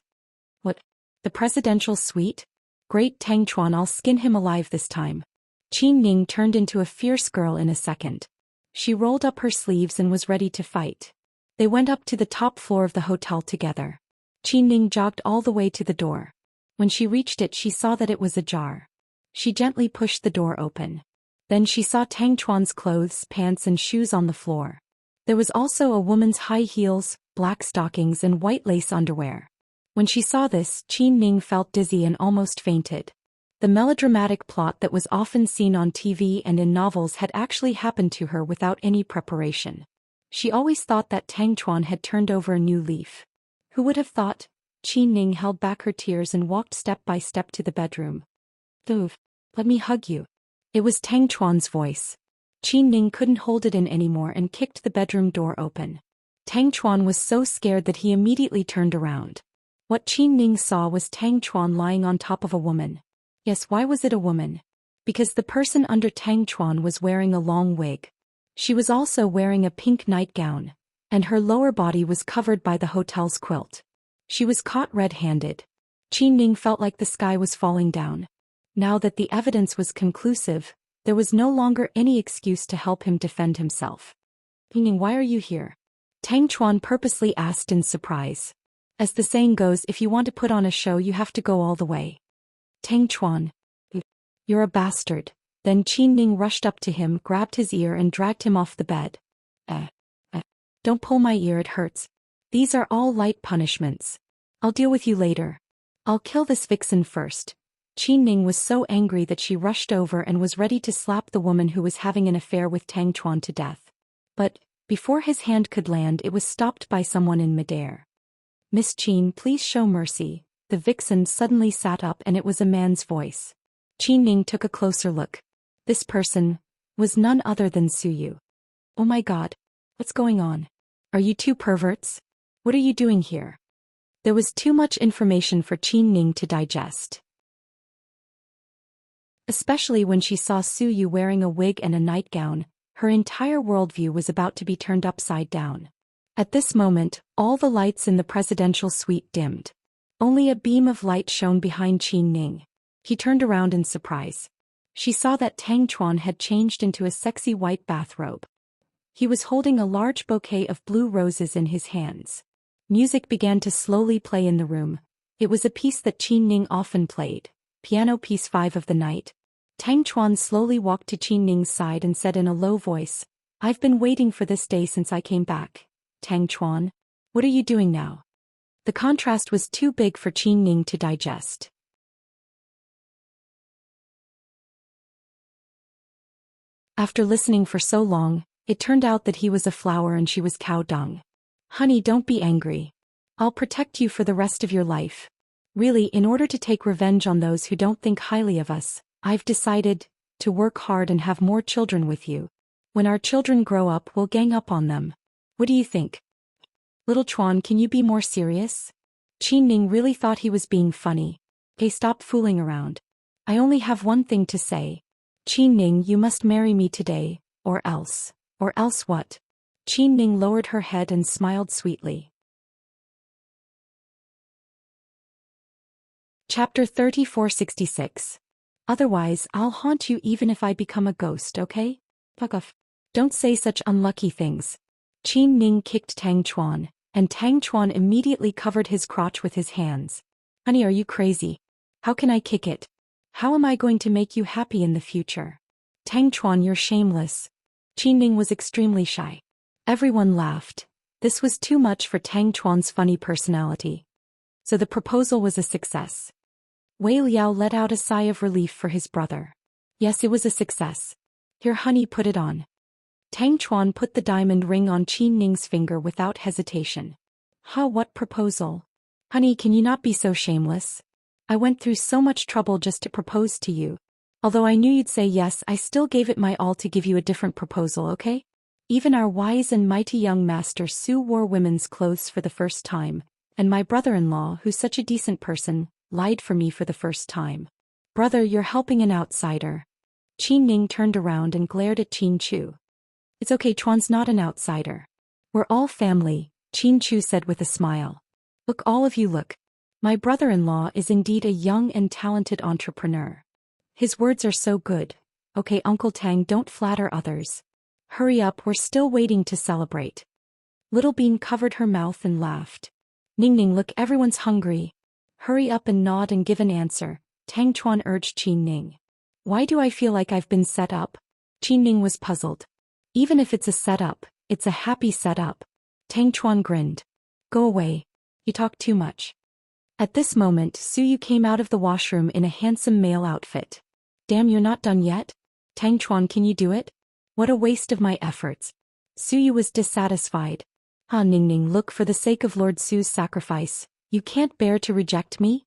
What? The presidential suite? Great, Tang Chuan, I'll skin him alive this time. Qin Ning turned into a fierce girl in a second. She rolled up her sleeves and was ready to fight. They went up to the top floor of the hotel together. Qin Ning jogged all the way to the door. When she reached it, she saw that it was ajar. She gently pushed the door open. Then she saw Tang Chuan's clothes, pants and shoes on the floor. There was also a woman's high heels, black stockings and white lace underwear. When she saw this, Qin Ning felt dizzy and almost fainted. The melodramatic plot that was often seen on TV and in novels had actually happened to her without any preparation. She always thought that Tang Chuan had turned over a new leaf. Who would have thought? Qin Ning held back her tears and walked step by step to the bedroom. Let me hug you. It was Tang Chuan's voice. Qin Ning couldn't hold it in anymore and kicked the bedroom door open. Tang Chuan was so scared that he immediately turned around. What Qin Ning saw was Tang Chuan lying on top of a woman. Yes, why was it a woman? because the person under Tang Chuan was wearing a long wig. She was also wearing a pink nightgown, and her lower body was covered by the hotel's quilt. She was caught red-handed. Qin Ning felt like the sky was falling down. Now that the evidence was conclusive, there was no longer any excuse to help him defend himself. Ning, why are you here? Tang Chuan purposely asked in surprise. As the saying goes, if you want to put on a show you have to go all the way. Tang Chuan. You're a bastard. Then Qin Ning rushed up to him, grabbed his ear and dragged him off the bed. Don't pull my ear, it hurts. These are all light punishments. I'll deal with you later. I'll kill this vixen first. Qin Ning was so angry that she rushed over and was ready to slap the woman who was having an affair with Tang Chuan to death. But, before his hand could land, it was stopped by someone in midair. Miss Qin, please show mercy. The vixen suddenly sat up and it was a man's voice. Qin Ning took a closer look. This person was none other than Suyu. Oh my god. What's going on? Are you two perverts? What are you doing here? There was too much information for Qin Ning to digest. Especially when she saw Suyu wearing a wig and a nightgown, her entire worldview was about to be turned upside down. At this moment, all the lights in the presidential suite dimmed. Only a beam of light shone behind Qin Ning. He turned around in surprise. She saw that Tang Chuan had changed into a sexy white bathrobe. He was holding a large bouquet of blue roses in his hands. Music began to slowly play in the room. It was a piece that Qin Ning often played, piano piece 5 of the night. Tang Chuan slowly walked to Qin Ning's side and said in a low voice, I've been waiting for this day since I came back. Tang Chuan, what are you doing now? The contrast was too big for Qin Ning to digest. After listening for so long, it turned out that he was a flower and she was cow dung. Honey, don't be angry. I'll protect you for the rest of your life. Really, in order to take revenge on those who don't think highly of us, I've decided to work hard and have more children with you. When our children grow up, we'll gang up on them. What do you think? Little Chuan, can you be more serious? Qin Ning really thought he was being funny. Okay, stop fooling around. I only have one thing to say. Qin Ning, you must marry me today, or else. Or else what? Qin Ning lowered her head and smiled sweetly. Chapter 3466. Otherwise, I'll haunt you even if I become a ghost, okay? Fuck off. Don't say such unlucky things. Qin Ning kicked Tang Chuan, and Tang Chuan immediately covered his crotch with his hands. Honey, are you crazy? How can I kick it? How am I going to make you happy in the future? Tang Chuan, you're shameless. Qin Ning was extremely shy. Everyone laughed. This was too much for Tang Chuan's funny personality. So the proposal was a success. Wei Liao let out a sigh of relief for his brother. Yes, it was a success. Here, honey, put it on. Tang Chuan put the diamond ring on Qin Ning's finger without hesitation. What proposal? Honey, can you not be so shameless? I went through so much trouble just to propose to you. Although I knew you'd say yes, I still gave it my all to give you a different proposal, okay? Even our wise and mighty young master Su wore women's clothes for the first time, and my brother-in-law, who's such a decent person, lied for me for the first time. Brother, you're helping an outsider. Qin Ning turned around and glared at Qin Chu. It's okay, Chuan's not an outsider. We're all family, Qin Chu said with a smile. Look, all of you look. My brother-in-law is indeed a young and talented entrepreneur. His words are so good. Okay, Uncle Tang, don't flatter others. Hurry up, we're still waiting to celebrate. Little Bean covered her mouth and laughed. Ning Ning, look, everyone's hungry. Hurry up and nod and give an answer, Tang Chuan urged Qin Ning. Why do I feel like I've been set up? Qin Ning was puzzled. Even if it's a setup, it's a happy setup. Tang Chuan grinned. Go away. You talk too much. At this moment, Suyu came out of the washroom in a handsome male outfit. Damn, you're not done yet? Tang Chuan, can you do it? What a waste of my efforts. Suyu was dissatisfied. Ning Ning, look, for the sake of Lord Su's sacrifice, you can't bear to reject me?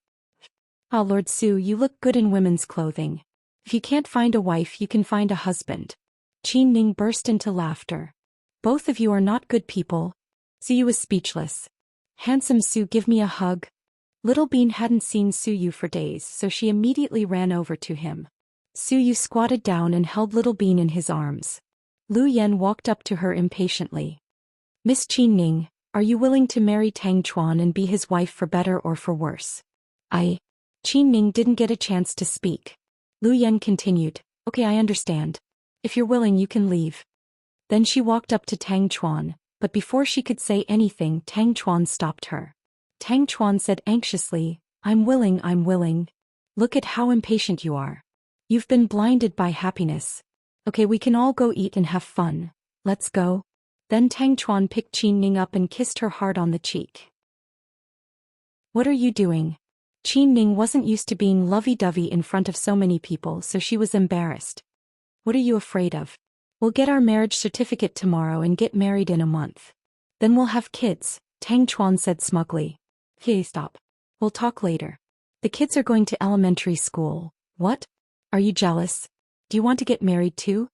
Lord Su, you look good in women's clothing. If you can't find a wife, you can find a husband. Qin Ning burst into laughter. Both of you are not good people. Suyu was speechless. Handsome Su, give me a hug. Little Bean hadn't seen Suyu for days, so she immediately ran over to him. Su Yu squatted down and held Little Bean in his arms. Lu Yan walked up to her impatiently. Miss Qin Ning, are you willing to marry Tang Chuan and be his wife for better or for worse? Qin Ning didn't get a chance to speak. Lu Yan continued, okay, I understand. If you're willing, you can leave. Then she walked up to Tang Chuan, but before she could say anything, Tang Chuan stopped her. Tang Chuan said anxiously, I'm willing. Look at how impatient you are. You've been blinded by happiness. Okay, we can all go eat and have fun. Let's go. Then Tang Chuan picked Qin Ning up and kissed her hard on the cheek. What are you doing? Qin Ning wasn't used to being lovey-dovey in front of so many people, so she was embarrassed. What are you afraid of? We'll get our marriage certificate tomorrow and get married in a month. Then we'll have kids, Tang Chuan said smugly. Hey, stop. We'll talk later. The kids are going to elementary school. What? Are you jealous? Do you want to get married too?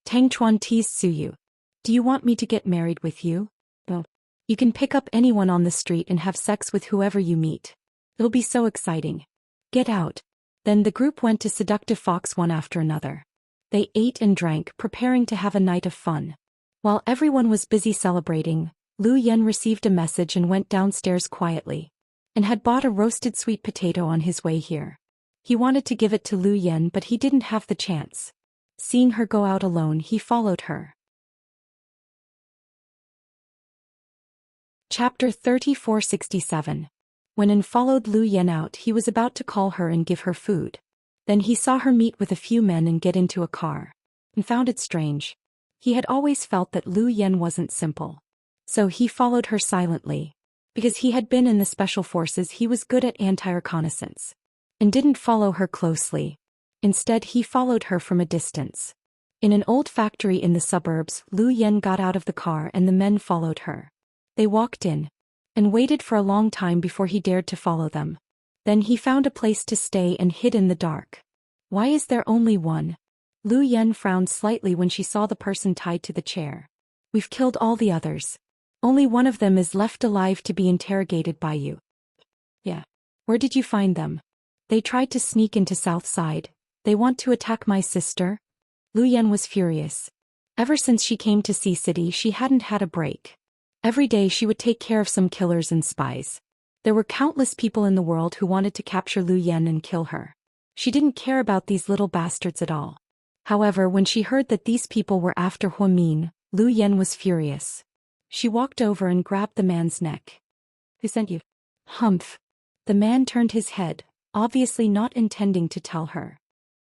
Tang Chuan teased Su Yu. Do you want me to get married with you? No. You can pick up anyone on the street and have sex with whoever you meet. It'll be so exciting. Get out. Then the group went to Seductive Fox one after another. They ate and drank, preparing to have a night of fun. While everyone was busy celebrating, Lu Yan received a message and went downstairs quietly, and had bought a roasted sweet potato on his way here. He wanted to give it to Lu Yan, but he didn't have the chance. Seeing her go out alone, he followed her. Chapter 3467. When An followed Lu Yan out, he was about to call her and give her food. Then he saw her meet with a few men and get into a car, and found it strange. He had always felt that Lu Yan wasn't simple. So he followed her silently. Because he had been in the special forces, he was good at anti-reconnaissance. And didn't follow her closely. Instead, he followed her from a distance. In an old factory in the suburbs, Lu Yan got out of the car and the men followed her. They walked in, and waited for a long time before he dared to follow them. Then he found a place to stay and hid in the dark. Why is there only one? Lu Yan frowned slightly when she saw the person tied to the chair. We've killed all the others. Only one of them is left alive to be interrogated by you. Yeah. Where did you find them? They tried to sneak into South Side. They want to attack my sister? Lu Yan was furious. Ever since she came to Sea City, she hadn't had a break. Every day she would take care of some killers and spies. There were countless people in the world who wanted to capture Lu Yan and kill her. She didn't care about these little bastards at all. However, when she heard that these people were after Huamin, Lu Yan was furious. She walked over and grabbed the man's neck. Who sent you? Humph. The man turned his head, obviously not intending to tell her.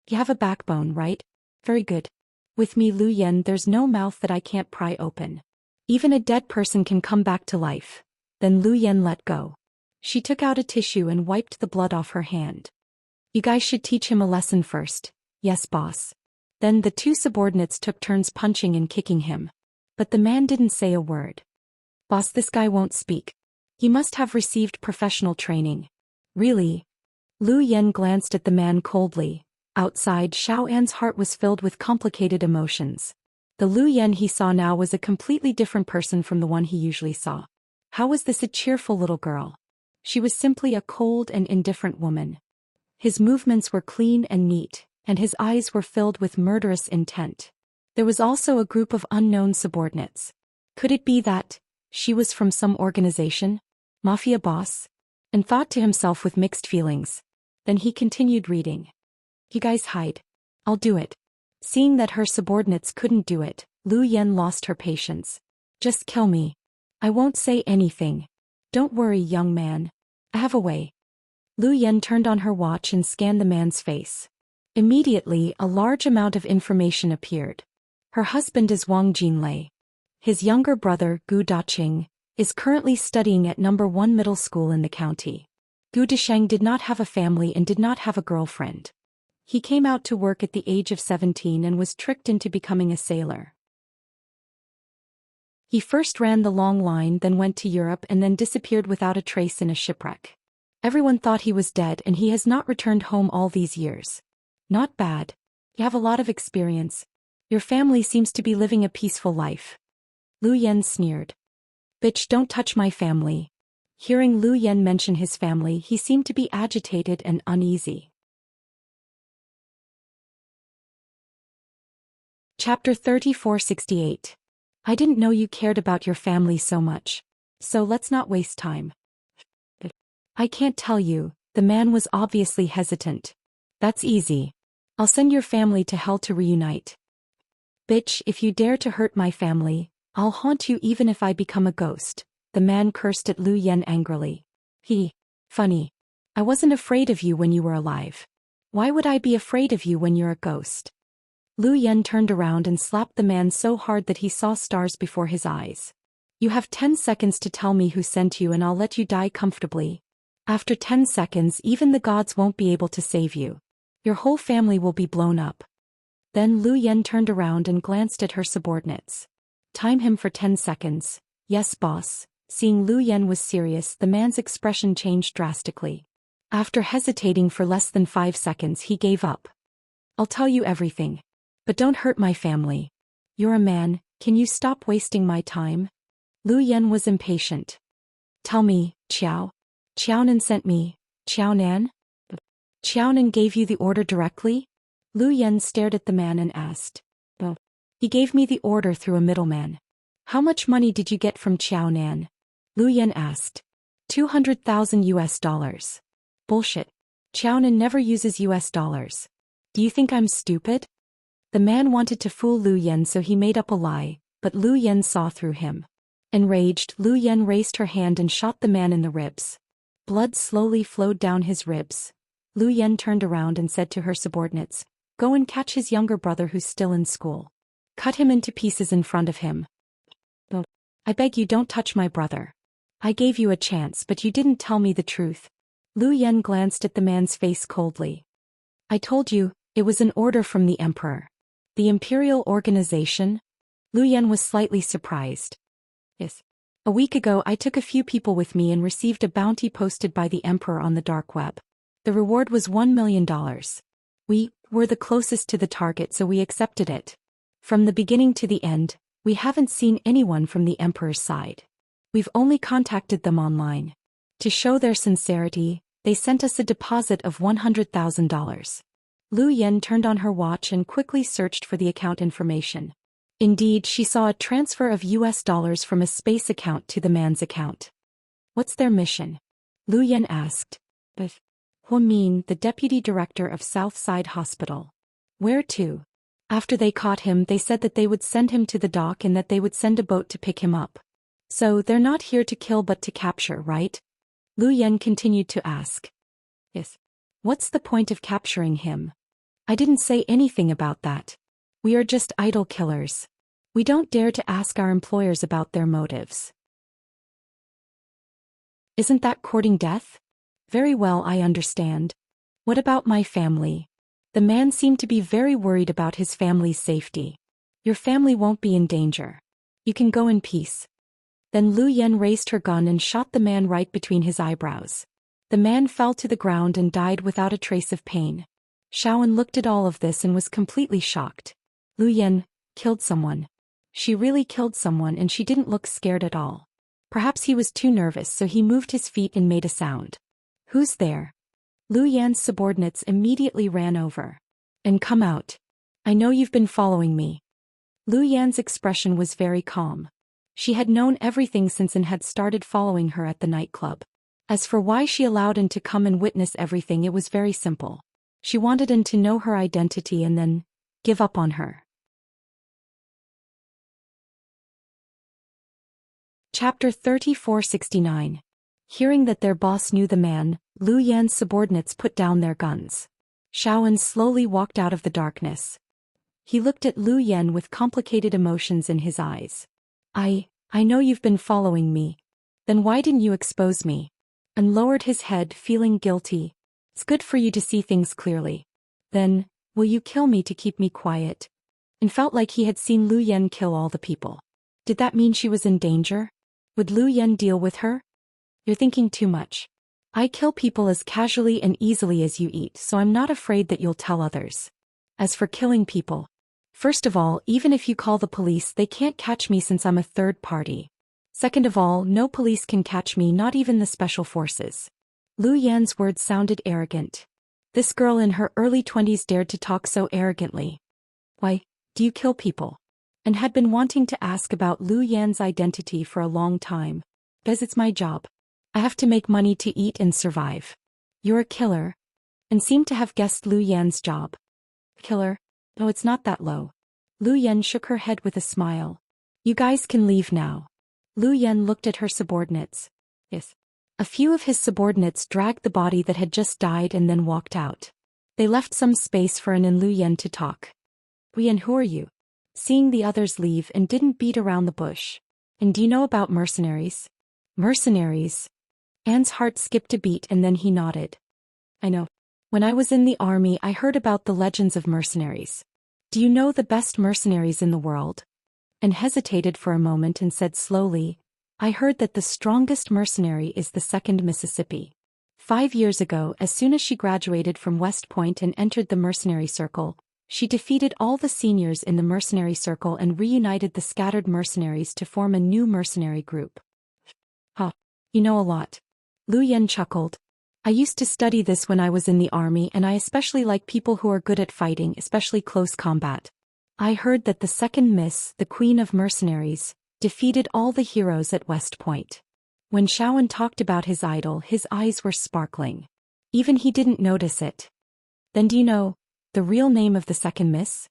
You have a backbone, right? Very good. With me, Lu Yan, there's no mouth that I can't pry open. Even a dead person can come back to life. Then Lu Yan let go. She took out a tissue and wiped the blood off her hand. You guys should teach him a lesson first. Yes, boss. Then the two subordinates took turns punching and kicking him. But the man didn't say a word. Boss, this guy won't speak. He must have received professional training. Really? Lu Yan glanced at the man coldly. Outside, Xiao An's heart was filled with complicated emotions. The Lu Yan he saw now was a completely different person from the one he usually saw. How was this a cheerful little girl? She was simply a cold and indifferent woman. His movements were clean and neat, and his eyes were filled with murderous intent. There was also a group of unknown subordinates. Could it be that she was from some organization? Mafia boss? And thought to himself with mixed feelings. Then he continued reading. You guys hide. I'll do it. Seeing that her subordinates couldn't do it, Lu Yan lost her patience. Just kill me. I won't say anything. Don't worry, young man. I have a way. Lu Yan turned on her watch and scanned the man's face. Immediately, a large amount of information appeared. Her husband is Wang Jinlei. His younger brother, Gu Daqing, is currently studying at No. 1 middle school in the county. Gu Dasheng did not have a family and did not have a girlfriend. He came out to work at the age of 17 and was tricked into becoming a sailor. He first ran the long line, then went to Europe and then disappeared without a trace in a shipwreck. Everyone thought he was dead and he has not returned home all these years. Not bad. You have a lot of experience. Your family seems to be living a peaceful life. Lu Yan sneered. Bitch, don't touch my family. Hearing Lu Yan mention his family, he seemed to be agitated and uneasy. Chapter 3468. I didn't know you cared about your family so much. So let's not waste time. I can't tell you, the man was obviously hesitant. That's easy. I'll send your family to hell to reunite. Bitch, if you dare to hurt my family, I'll haunt you even if I become a ghost. The man cursed at Lu Yen angrily. Funny. I wasn't afraid of you when you were alive. Why would I be afraid of you when you're a ghost? Lu Yen turned around and slapped the man so hard that he saw stars before his eyes. You have 10 seconds to tell me who sent you and I'll let you die comfortably. After 10 seconds, even the gods won't be able to save you. Your whole family will be blown up. Then Lu Yen turned around and glanced at her subordinates. Time him for 10 seconds. Yes, boss. Seeing Lu Yen was serious, the man's expression changed drastically. After hesitating for less than 5 seconds, he gave up. I'll tell you everything. But don't hurt my family. You're a man, can you stop wasting my time? Lu Yen was impatient. Tell me, Qiaonan sent me. Qiaonan? Qiaonan gave you the order directly? Lu Yen stared at the man and asked. He gave me the order through a middleman. How much money did you get from Qiaonan? Lu Yen asked. $200,000. Bullshit. Qiaonan never uses US dollars. Do you think I'm stupid? The man wanted to fool Lu Yen, so he made up a lie, but Lu Yen saw through him. Enraged, Lu Yen raised her hand and shot the man in the ribs. Blood slowly flowed down his ribs. Lu Yen turned around and said to her subordinates, "Go and catch his younger brother who's still in school. Cut him into pieces in front of him." I beg you, don't touch my brother. I gave you a chance, but you didn't tell me the truth. Lu Yen glanced at the man's face coldly. I told you, it was an order from the emperor. The imperial organization? Lu Yen was slightly surprised. Yes. A week ago I took a few people with me and received a bounty posted by the emperor on the dark web. The reward was $1 million. We were the closest to the target, so we accepted it. From the beginning to the end, we haven't seen anyone from the emperor's side. We've only contacted them online. To show their sincerity, they sent us a deposit of $100,000. Lu Yen turned on her watch and quickly searched for the account information. Indeed, she saw a transfer of US dollars from a space account to the man's account. What's their mission? Lu Yen asked. Huamin, the deputy director of Southside Hospital. Where to? After they caught him, they said that they would send him to the dock and that they would send a boat to pick him up. So they're not here to kill but to capture, right? Lu Yen continued to ask. Yes. What's the point of capturing him? I didn't say anything about that. We are just idle killers. We don't dare to ask our employers about their motives. Isn't that courting death? Very well, I understand. What about my family? The man seemed to be very worried about his family's safety. Your family won't be in danger. You can go in peace. Then Lu Yen raised her gun and shot the man right between his eyebrows. The man fell to the ground and died without a trace of pain. Shaoan looked at all of this and was completely shocked. Lu Yen killed someone. She really killed someone, and she didn't look scared at all. Perhaps he was too nervous, so he moved his feet and made a sound. Who's there? Lu Yan's subordinates immediately ran over. And come out. I know you've been following me. Lu Yan's expression was very calm. She had known everything since and had started following her at the nightclub. As for why she allowed An to come and witness everything, it was very simple. She wanted An to know her identity and then give up on her. Chapter 3469. Hearing that their boss knew the man, Lu Yan's subordinates put down their guns. Shaoan slowly walked out of the darkness. He looked at Lu Yan with complicated emotions in his eyes. I know you've been following me. Then why didn't you expose me? And lowered his head, feeling guilty. It's good for you to see things clearly. Then, will you kill me to keep me quiet? And felt like he had seen Lu Yan kill all the people. Did that mean she was in danger? Would Lu Yan deal with her? You're thinking too much. I kill people as casually and easily as you eat, so I'm not afraid that you'll tell others. As for killing people, first of all, even if you call the police, they can't catch me since I'm a third party. Second of all, no police can catch me, not even the special forces. Lu Yan's words sounded arrogant. This girl in her early 20s dared to talk so arrogantly. Why, Do you kill people? And had been wanting to ask about Lu Yan's identity for a long time. Because it's my job. I have to make money to eat and survive. You're a killer. And seemed to have guessed Lu Yan's job. Killer? Oh, it's not that low. Lu Yan shook her head with a smile. You guys can leave now. Lu Yan looked at her subordinates. Yes. A few of his subordinates dragged the body that had just died and then walked out. They left some space for An and Lu Yan to talk. And who are you? Seeing the others leave and didn't beat around the bush. And do you know about mercenaries? Mercenaries? Anne's heart skipped a beat and then he nodded. I know. When I was in the army I heard about the legends of mercenaries. Do you know the best mercenaries in the world? And hesitated for a moment and said slowly, I heard that the strongest mercenary is the 2nd Mississippi. 5 years ago, as soon as she graduated from West Point and entered the mercenary circle, she defeated all the seniors in the mercenary circle and reunited the scattered mercenaries to form a new mercenary group. Huh. You know a lot. Lu Yan chuckled. I used to study this when I was in the army and I especially like people who are good at fighting, especially close combat. I heard that the 2nd Miss, the Queen of Mercenaries, defeated all the heroes at West Point. When Shaoan talked about his idol, his eyes were sparkling. Even he didn't notice it. Then do you know the real name of the 2nd Miss?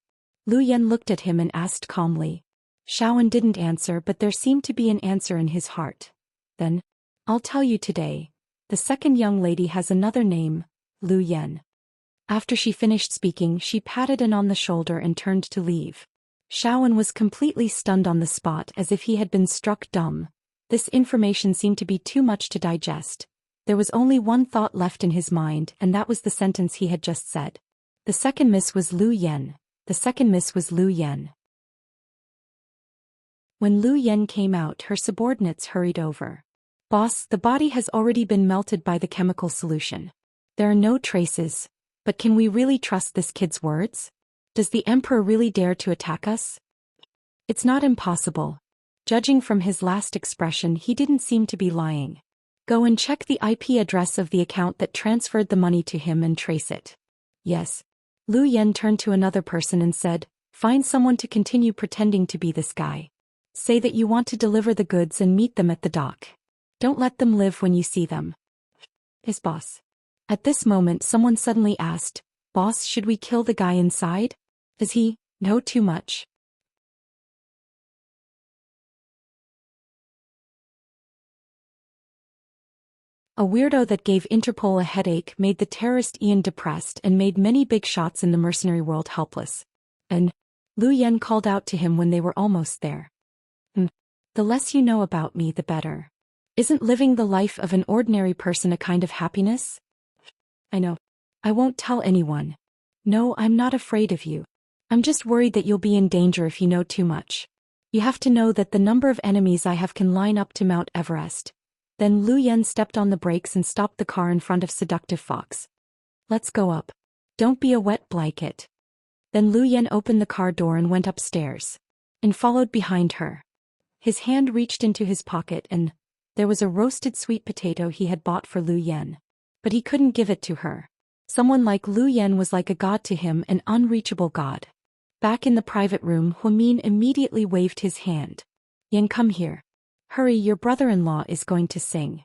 Lu Yan looked at him and asked calmly. Shaoan didn't answer, but there seemed to be an answer in his heart. Then, I'll tell you today. The 2nd young lady has another name, Lu Yan. After she finished speaking, she patted An on the shoulder and turned to leave. Shaoan was completely stunned on the spot as if he had been struck dumb. This information seemed to be too much to digest. There was only one thought left in his mind, and that was the sentence he had just said. The 2nd Miss was Lu Yan. The 2nd Miss was Lu Yan. When Lu Yan came out, her subordinates hurried over. Boss, the body has already been melted by the chemical solution. There are no traces, but can we really trust this kid's words? Does the Emperor really dare to attack us? It's not impossible. Judging from his last expression, he didn't seem to be lying. Go and check the IP address of the account that transferred the money to him and trace it. Yes. Lu Yan turned to another person and said, find someone to continue pretending to be this guy. Say that you want to deliver the goods and meet them at the dock. Don't let them live when you see them. His boss. At this moment someone suddenly asked, Boss, should we kill the guy inside? Does he know too much? A weirdo that gave Interpol a headache made the terrorist Ian depressed and made many big shots in the mercenary world helpless. And Lu Yan called out to him when they were almost there. The less you know about me, the better. Isn't living the life of an ordinary person a kind of happiness? I know. I won't tell anyone. No, I'm not afraid of you. I'm just worried that you'll be in danger if you know too much. You have to know that the number of enemies I have can line up to Mount Everest. Then Lu Yan stepped on the brakes and stopped the car in front of Seductive Fox. Let's go up. Don't be a wet blanket. Then Lu Yan opened the car door and went upstairs. And followed behind her. His hand reached into his pocket and there was a roasted sweet potato he had bought for Lu Yan. But he couldn't give it to her. Someone like Lu Yan was like a god to him, an unreachable god. Back in the private room, Huamin immediately waved his hand. Yan, come here. Hurry, your brother-in-law is going to sing.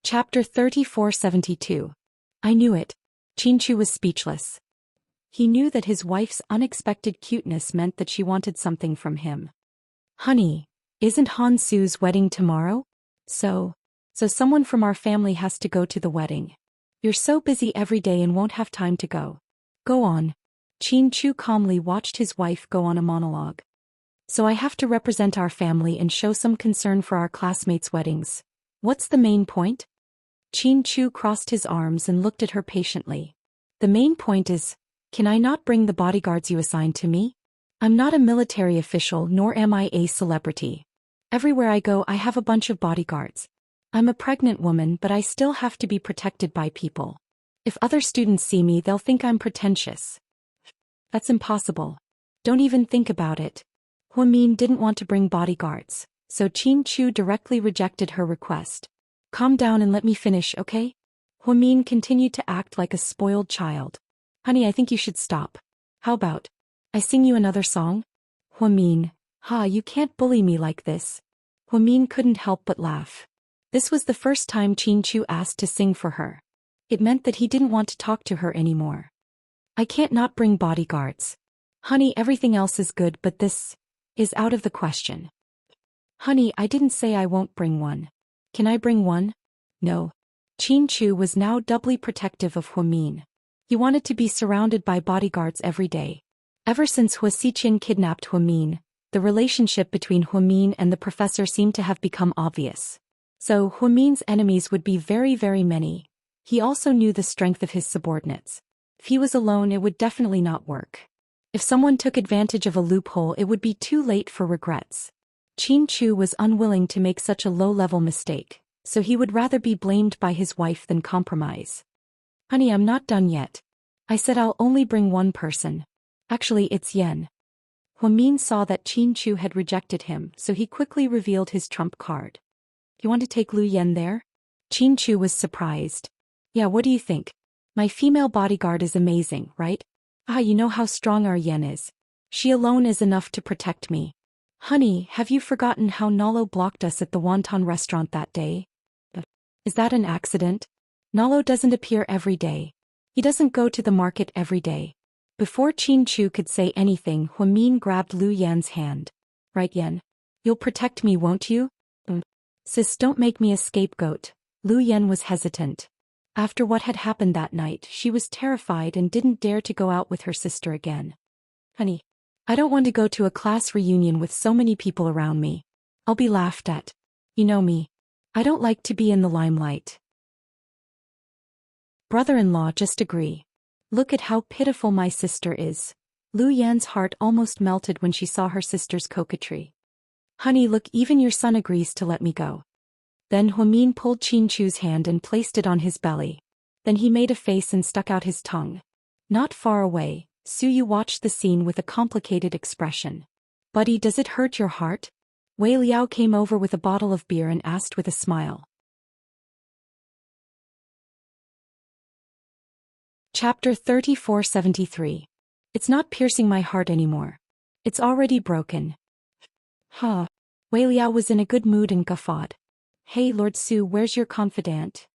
Chapter 3472. I knew it. Chinchu was speechless. He knew that his wife's unexpected cuteness meant that she wanted something from him. Honey, isn't Han Su's wedding tomorrow? So someone from our family has to go to the wedding. You're so busy every day and won't have time to go. Go on. Chinchu calmly watched his wife go on a monologue. So I have to represent our family and show some concern for our classmates' weddings. What's the main point? Chinchu crossed his arms and looked at her patiently. The main point is, can I not bring the bodyguards you assigned to me? I'm not a military official nor am I a celebrity. Everywhere I go I have a bunch of bodyguards. I'm a pregnant woman but I still have to be protected by people. If other students see me they'll think I'm pretentious. That's impossible. Don't even think about it. Huamin didn't want to bring bodyguards. so Qin Chu directly rejected her request. Calm down and let me finish, okay? Huamin continued to act like a spoiled child. Honey, I think you should stop. How about I sing you another song? Huamin, you can't bully me like this. Huamin couldn't help but laugh. This was the first time Qin Chu asked to sing for her. It meant that he didn't want to talk to her anymore. I can't not bring bodyguards. Honey, everything else is good, but this is out of the question. Honey, I didn't say I won't bring one. Can I bring one? No. Qin Chu was now doubly protective of Huamin. He wanted to be surrounded by bodyguards every day. Ever since Hua Xiqin kidnapped Huamin, the relationship between Huamin and the professor seemed to have become obvious. So Huamin's enemies would be very, very many. He also knew the strength of his subordinates. If he was alone, it would definitely not work. If someone took advantage of a loophole, it would be too late for regrets. Qin Chu was unwilling to make such a low-level mistake, so he would rather be blamed by his wife than compromise. Honey, I'm not done yet. I said I'll only bring one person. Actually, it's Yen. Huamin saw that Qin Chu had rejected him, so he quickly revealed his trump card. You want to take Lu Yen there? Qin Chu was surprised. Yeah, what do you think? My female bodyguard is amazing, right? You know how strong our Yen is. She alone is enough to protect me. Honey, have you forgotten how Nalo blocked us at the wonton restaurant that day? Is that an accident? Nalo doesn't appear every day. He doesn't go to the market every day. Before Qin Chu could say anything, Huamin grabbed Lu Yan's hand. Right, Yen? You'll protect me, won't you? Sis, don't make me a scapegoat. Lu Yan was hesitant. After what had happened that night, she was terrified and didn't dare to go out with her sister again. Honey, I don't want to go to a class reunion with so many people around me. I'll be laughed at. You know me. I don't like to be in the limelight. Brother-in-law, just agree. Look at how pitiful my sister is. Lu Yan's heart almost melted when she saw her sister's coquetry. Honey, look, even your son agrees to let me go. Then Huamin pulled Qin Chu's hand and placed it on his belly. Then he made a face and stuck out his tongue. Not far away, Suyu watched the scene with a complicated expression. Buddy, does it hurt your heart? Wei Liao came over with a bottle of beer and asked with a smile. Chapter 3473. It's not piercing my heart anymore. It's already broken. Wei Liao was in a good mood and guffawed. Hey Lord Su, where's your confidant?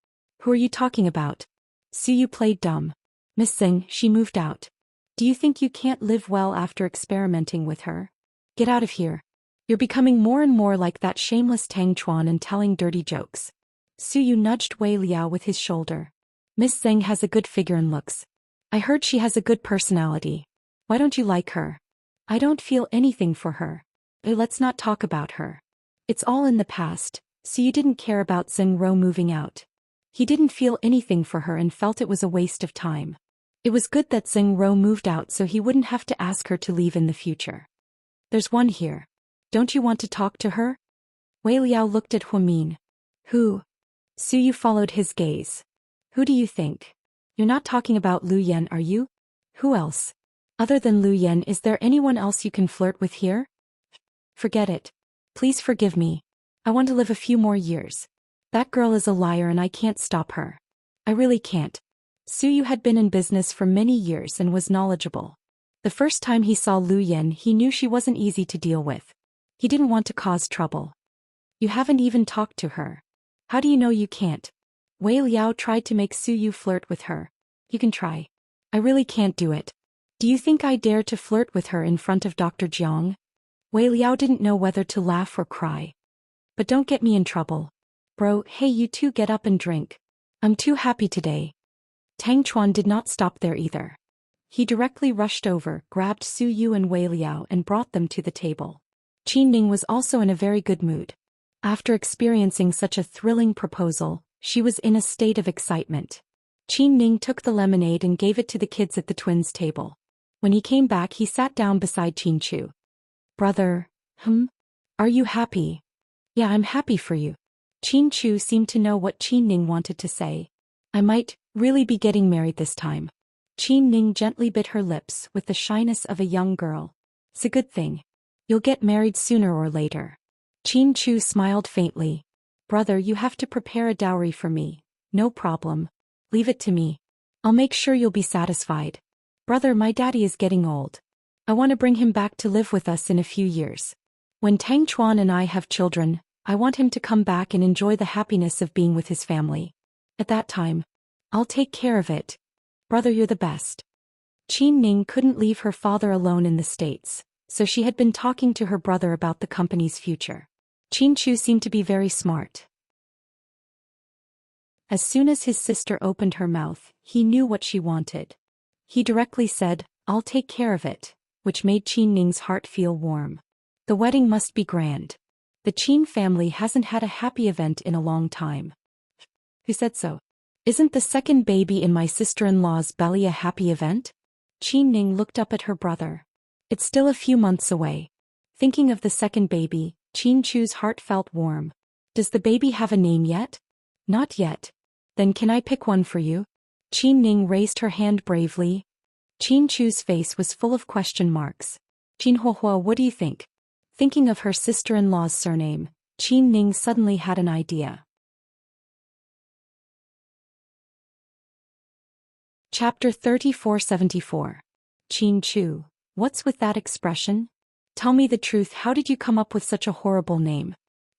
Who are you talking about? Suyu played dumb. Miss Tsing, she moved out. Do you think you can't live well after experimenting with her? Get out of here. You're becoming more and more like that shameless Tang Chuan and telling dirty jokes. Suyu nudged Wei Liao with his shoulder. Miss Tsing has a good figure and looks. I heard she has a good personality. Why don't you like her? I don't feel anything for her. Let's not talk about her. It's all in the past, so you didn't care about Zheng Ro moving out. He didn't feel anything for her and felt it was a waste of time. It was good that Zheng Ro moved out so he wouldn't have to ask her to leave in the future. There's one here. Don't you want to talk to her? Wei Liao looked at Huamin. Who? Suyu followed his gaze. Who do you think? You're not talking about Lu Yan, are you? Who else? Other than Lu Yan, is there anyone else you can flirt with here? Forget it. Please forgive me. I want to live a few more years. That girl is a liar and I can't stop her. I really can't. Suyu had been in business for many years and was knowledgeable. The first time he saw Lu Yan, he knew she wasn't easy to deal with. He didn't want to cause trouble. You haven't even talked to her. How do you know you can't? Wei Liao tried to make Suyu flirt with her. You can try. I really can't do it. Do you think I dare to flirt with her in front of Dr. Jiang? Wei Liao didn't know whether to laugh or cry. But don't get me in trouble. Bro, hey, you two get up and drink. I'm too happy today. Tang Chuan did not stop there either. He directly rushed over, grabbed Suyu and Wei Liao and brought them to the table. Qin Ning was also in a very good mood. After experiencing such a thrilling proposal, she was in a state of excitement. Qin Ning took the lemonade and gave it to the kids at the twins' table. When he came back, he sat down beside Qin Chu. Brother, are you happy? Yeah, I'm happy for you. Qin Chu seemed to know what Qin Ning wanted to say. I might really be getting married this time. Qin Ning gently bit her lips with the shyness of a young girl. It's a good thing. You'll get married sooner or later. Qin Chu smiled faintly. Brother, you have to prepare a dowry for me. No problem. Leave it to me. I'll make sure you'll be satisfied. Brother, my daddy is getting old. I want to bring him back to live with us in a few years. When Tang Chuan and I have children, I want him to come back and enjoy the happiness of being with his family. At that time, I'll take care of it. Brother, you're the best. Qin Ning couldn't leave her father alone in the States, so she had been talking to her brother about the company's future. Qin Chu seemed to be very smart. As soon as his sister opened her mouth, he knew what she wanted. He directly said, I'll take care of it, which made Qin Ning's heart feel warm. The wedding must be grand. The Qin family hasn't had a happy event in a long time. Who said so? Isn't the second baby in my sister-in-law's belly a happy event? Qin Ning looked up at her brother. It's still a few months away. Thinking of the second baby, Qin Chu's heart felt warm. Does the baby have a name yet? Not yet. Then can I pick one for you? Qin Ning raised her hand bravely. Qin Chu's face was full of question marks. Qin Huohuo, what do you think? Thinking of her sister-in-law's surname, Qin Ning suddenly had an idea. Chapter 3474. Qin Chu, what's with that expression? Tell me the truth, how did you come up with such a horrible name?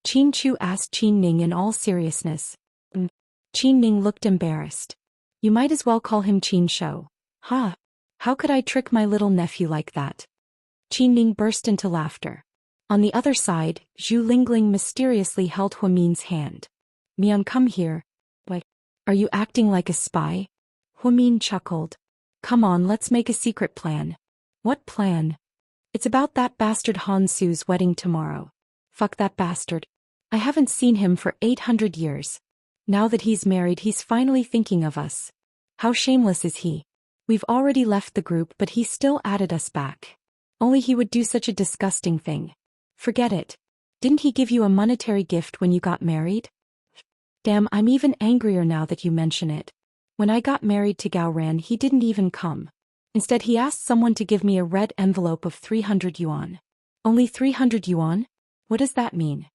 Qin Chu asked Qin Ning in all seriousness. Qin Ning looked embarrassed. You might as well call him Qin Shou. Ha! How could I trick my little nephew like that? Qin Ning burst into laughter. On the other side, Zhu Lingling mysteriously held Huamin's hand. Mian, come here. What? Are you acting like a spy? Huamin chuckled. Come on, let's make a secret plan. What plan? It's about that bastard Han Su's wedding tomorrow. Fuck that bastard. I haven't seen him for 800 years. Now that he's married, he's finally thinking of us. How shameless is he? We've already left the group, but he still added us back. Only he would do such a disgusting thing. Forget it. Didn't he give you a monetary gift when you got married? Damn, I'm even angrier now that you mention it. When I got married to Gao Ran, he didn't even come. Instead, he asked someone to give me a red envelope of 300 yuan. Only 300 yuan? What does that mean?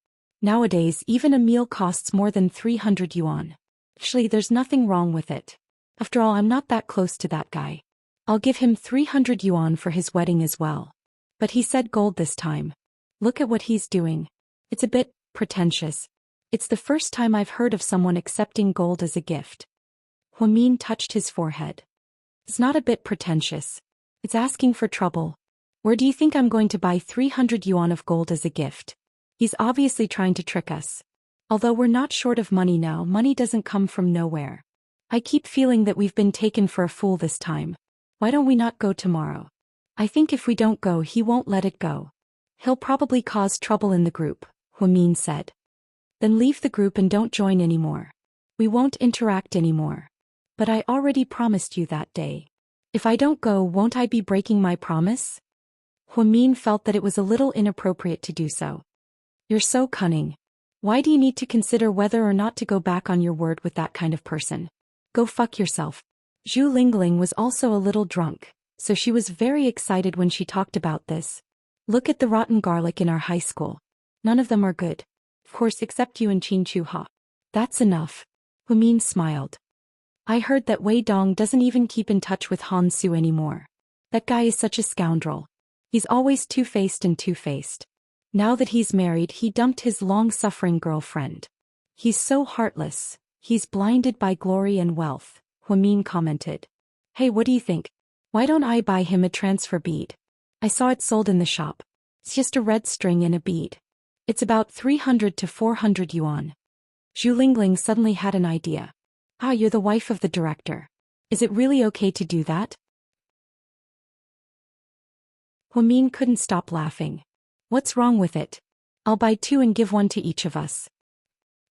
Nowadays, even a meal costs more than 300 yuan. Actually, there's nothing wrong with it. After all, I'm not that close to that guy. I'll give him 300 yuan for his wedding as well. But he said gold this time. Look at what he's doing. It's a bit pretentious. It's the first time I've heard of someone accepting gold as a gift. Huamin touched his forehead. It's not a bit pretentious. It's asking for trouble. Where do you think I'm going to buy 300 yuan of gold as a gift? He's obviously trying to trick us. Although we're not short of money now, money doesn't come from nowhere. I keep feeling that we've been taken for a fool this time. Why don't we not go tomorrow? I think if we don't go, he won't let it go. He'll probably cause trouble in the group, Huamin said. Then leave the group and don't join anymore. We won't interact anymore. But I already promised you that day. If I don't go, won't I be breaking my promise? Huamin felt that it was a little inappropriate to do so. You're so cunning. Why do you need to consider whether or not to go back on your word with that kind of person? Go fuck yourself. Zhu Lingling was also a little drunk, so she was very excited when she talked about this. Look at the rotten garlic in our high school. None of them are good. Of course, except you and Qin Chu Ha. That's enough. Huamin smiled. I heard that Wei Dong doesn't even keep in touch with Han Su anymore. That guy is such a scoundrel. He's always two-faced and two-faced. Now that he's married, he dumped his long-suffering girlfriend. He's so heartless. He's blinded by glory and wealth, Huamin commented. Hey, what do you think? Why don't I buy him a transfer bead? I saw it sold in the shop. It's just a red string and a bead. It's about 300 to 400 yuan. Zhu Lingling suddenly had an idea. Ah, you're the wife of the director. Is it really okay to do that? Huamin couldn't stop laughing. What's wrong with it? I'll buy 2 and give 1 to each of us.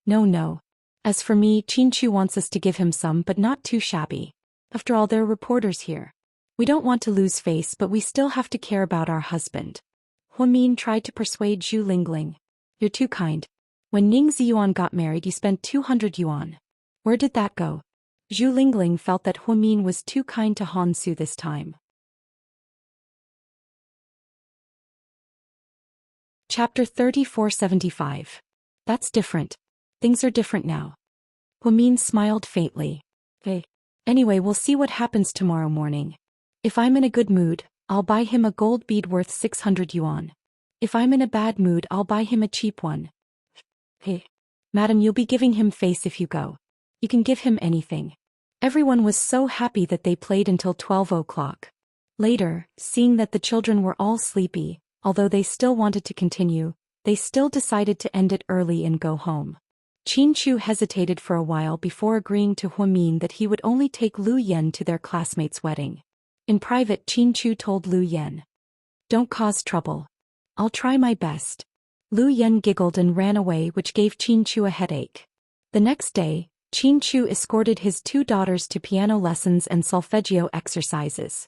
No. As for me, Qin Chu wants us to give him some, but not too shabby. After all, there are reporters here. We don't want to lose face, but we still have to care about our husband. Huamin tried to persuade Zhu Lingling. You're too kind. When Ning Ziyuan got married, you spent 200 yuan. Where did that go? Zhu Lingling felt that Huamin was too kind to Han Su this time. Chapter 3475. That's different. Things are different now. Huamin smiled faintly. Hey. Anyway, we'll see what happens tomorrow morning. If I'm in a good mood, I'll buy him a gold bead worth 600 yuan. If I'm in a bad mood, I'll buy him a cheap one. Hey. Madam, you'll be giving him face if you go. You can give him anything. Everyone was so happy that they played until 12 o'clock. Later, seeing that the children were all sleepy, although they still wanted to continue, they still decided to end it early and go home. Qin Chu hesitated for a while before agreeing to Huamin that he would only take Lu Yen to their classmate's wedding. In private, Qin Chu told Lu Yen, "Don't cause trouble. I'll try my best." Lu Yen giggled and ran away, which gave Qin Chu a headache. The next day, Qin Chu escorted his two daughters to piano lessons and solfeggio exercises.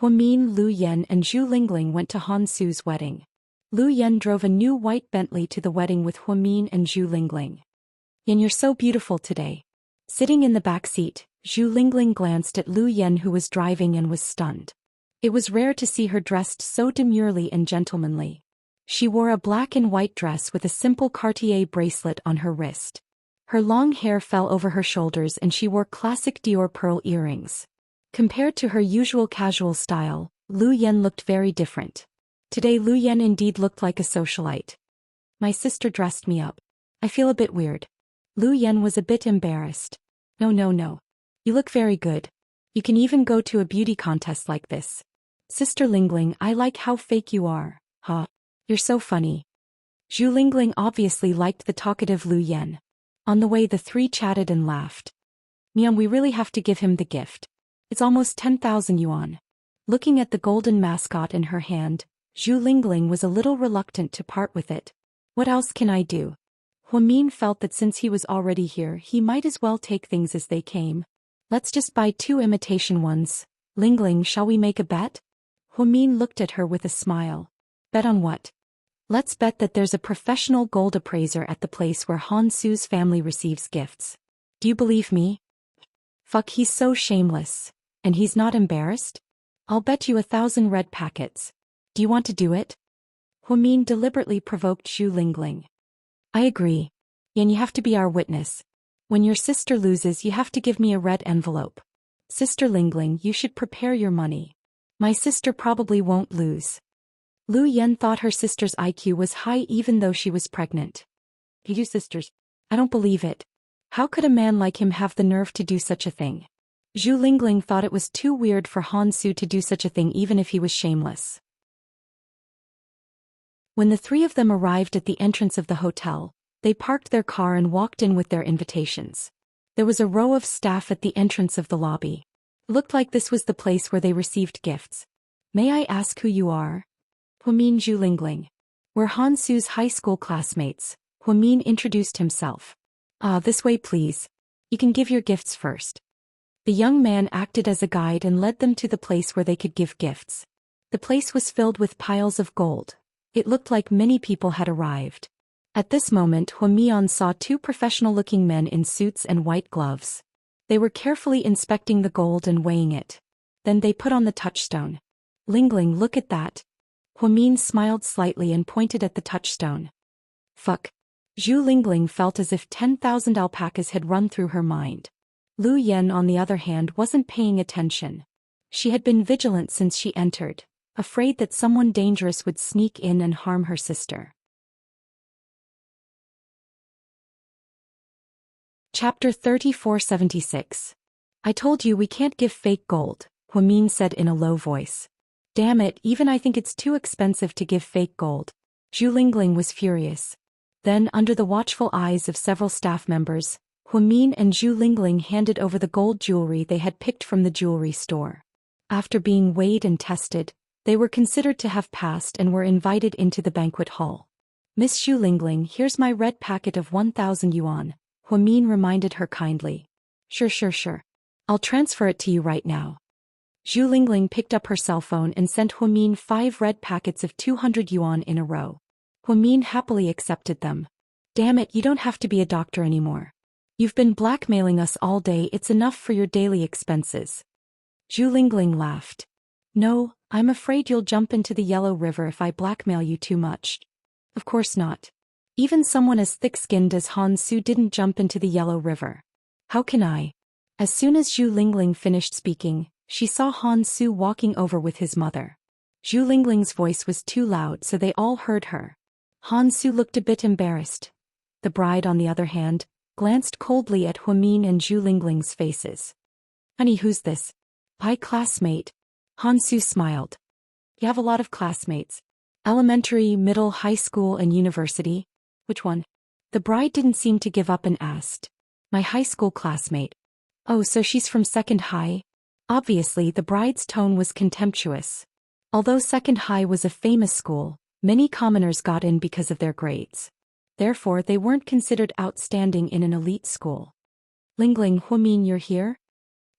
Huamin, Lu Yen and Zhu Lingling went to Han Su's wedding. Lu Yen drove a new white Bentley to the wedding with Huamin and Zhu Lingling. "Yen, you're so beautiful today." Sitting in the back seat, Zhu Lingling glanced at Lu Yen, who was driving, and was stunned. It was rare to see her dressed so demurely and gentlemanly. She wore a black and white dress with a simple Cartier bracelet on her wrist. Her long hair fell over her shoulders and she wore classic Dior pearl earrings. Compared to her usual casual style, Lu Yen looked very different. Today Lu Yen indeed looked like a socialite. "My sister dressed me up. I feel a bit weird." Lu Yen was a bit embarrassed. No. You look very good. You can even go to a beauty contest like this." "Sister Lingling, I like how fake you are. Huh? You're so funny." Zhu Lingling obviously liked the talkative Lu Yen. On the way, the three chatted and laughed. "Mian, we really have to give him the gift. It's almost 10,000 yuan. Looking at the golden mascot in her hand, Zhu Lingling was a little reluctant to part with it. "What else can I do?" Huamin felt that since he was already here, he might as well take things as they came. "Let's just buy 2 imitation ones. Lingling, shall we make a bet?" Huamin looked at her with a smile. "Bet on what?" "Let's bet that there's a professional gold appraiser at the place where Han Su's family receives gifts. Do you believe me?" "Fuck, he's so shameless. And he's not embarrassed? I'll bet you 1,000 red packets. Do you want to do it?" Huamin deliberately provoked Zhu Lingling. "I agree. And you have to be our witness. When your sister loses, you have to give me a red envelope. Sister Lingling, you should prepare your money. My sister probably won't lose." Lu Yen thought her sister's IQ was high even though she was pregnant. "You sisters. I don't believe it. How could a man like him have the nerve to do such a thing?" Zhu Lingling thought it was too weird for Han Su to do such a thing even if he was shameless. When the three of them arrived at the entrance of the hotel, they parked their car and walked in with their invitations. There was a row of staff at the entrance of the lobby. It looked like this was the place where they received gifts. "May I ask who you are?" "Huamin, Zhu Lingling. We're Han Su's high school classmates." Huamin introduced himself. This way please. You can give your gifts first." The young man acted as a guide and led them to the place where they could give gifts. The place was filled with piles of gold. It looked like many people had arrived. At this moment, Huamian saw 2 professional-looking men in suits and white gloves. They were carefully inspecting the gold and weighing it. Then they put on the touchstone. "Lingling, look at that." Huamin smiled slightly and pointed at the touchstone. "Fuck." Zhu Lingling felt as if 10,000 alpacas had run through her mind. Lu Yen, on the other hand, wasn't paying attention. She had been vigilant since she entered, afraid that someone dangerous would sneak in and harm her sister. Chapter 3476. "I told you we can't give fake gold," Huamin said in a low voice. "Damn it, even I think it's too expensive to give fake gold." Zhu Lingling was furious. Then, under the watchful eyes of several staff members, Huamin and Zhu Lingling handed over the gold jewelry they had picked from the jewelry store. After being weighed and tested, they were considered to have passed and were invited into the banquet hall. "Miss Zhu Lingling, here's my red packet of 1,000 yuan, Huamin reminded her kindly. Sure. I'll transfer it to you right now." Zhu Lingling picked up her cell phone and sent Huamin 5 red packets of 200 yuan in a row. Huamin happily accepted them. "Damn it, you don't have to be a doctor anymore. You've been blackmailing us all day, it's enough for your daily expenses." Zhu Lingling laughed. "No, I'm afraid you'll jump into the Yellow River if I blackmail you too much." Of course not. Even someone as thick-skinned as Han Su didn't jump into the Yellow River. How can I? As soon as Zhu Lingling finished speaking, she saw Han Su walking over with his mother. Zhu Lingling's voice was too loud so they all heard her. Han Su looked a bit embarrassed. The bride, on the other hand, glanced coldly at Huamin and Zhu Lingling's faces. Honey, who's this? My classmate. Han Su smiled. You have a lot of classmates. Elementary, middle, high school, and university. Which one? The bride didn't seem to give up and asked. My high school classmate. Oh, so she's from second high? Obviously, the bride's tone was contemptuous. Although second high was a famous school, many commoners got in because of their grades. Therefore, they weren't considered outstanding in an elite school. Lingling, Huamin, you're here?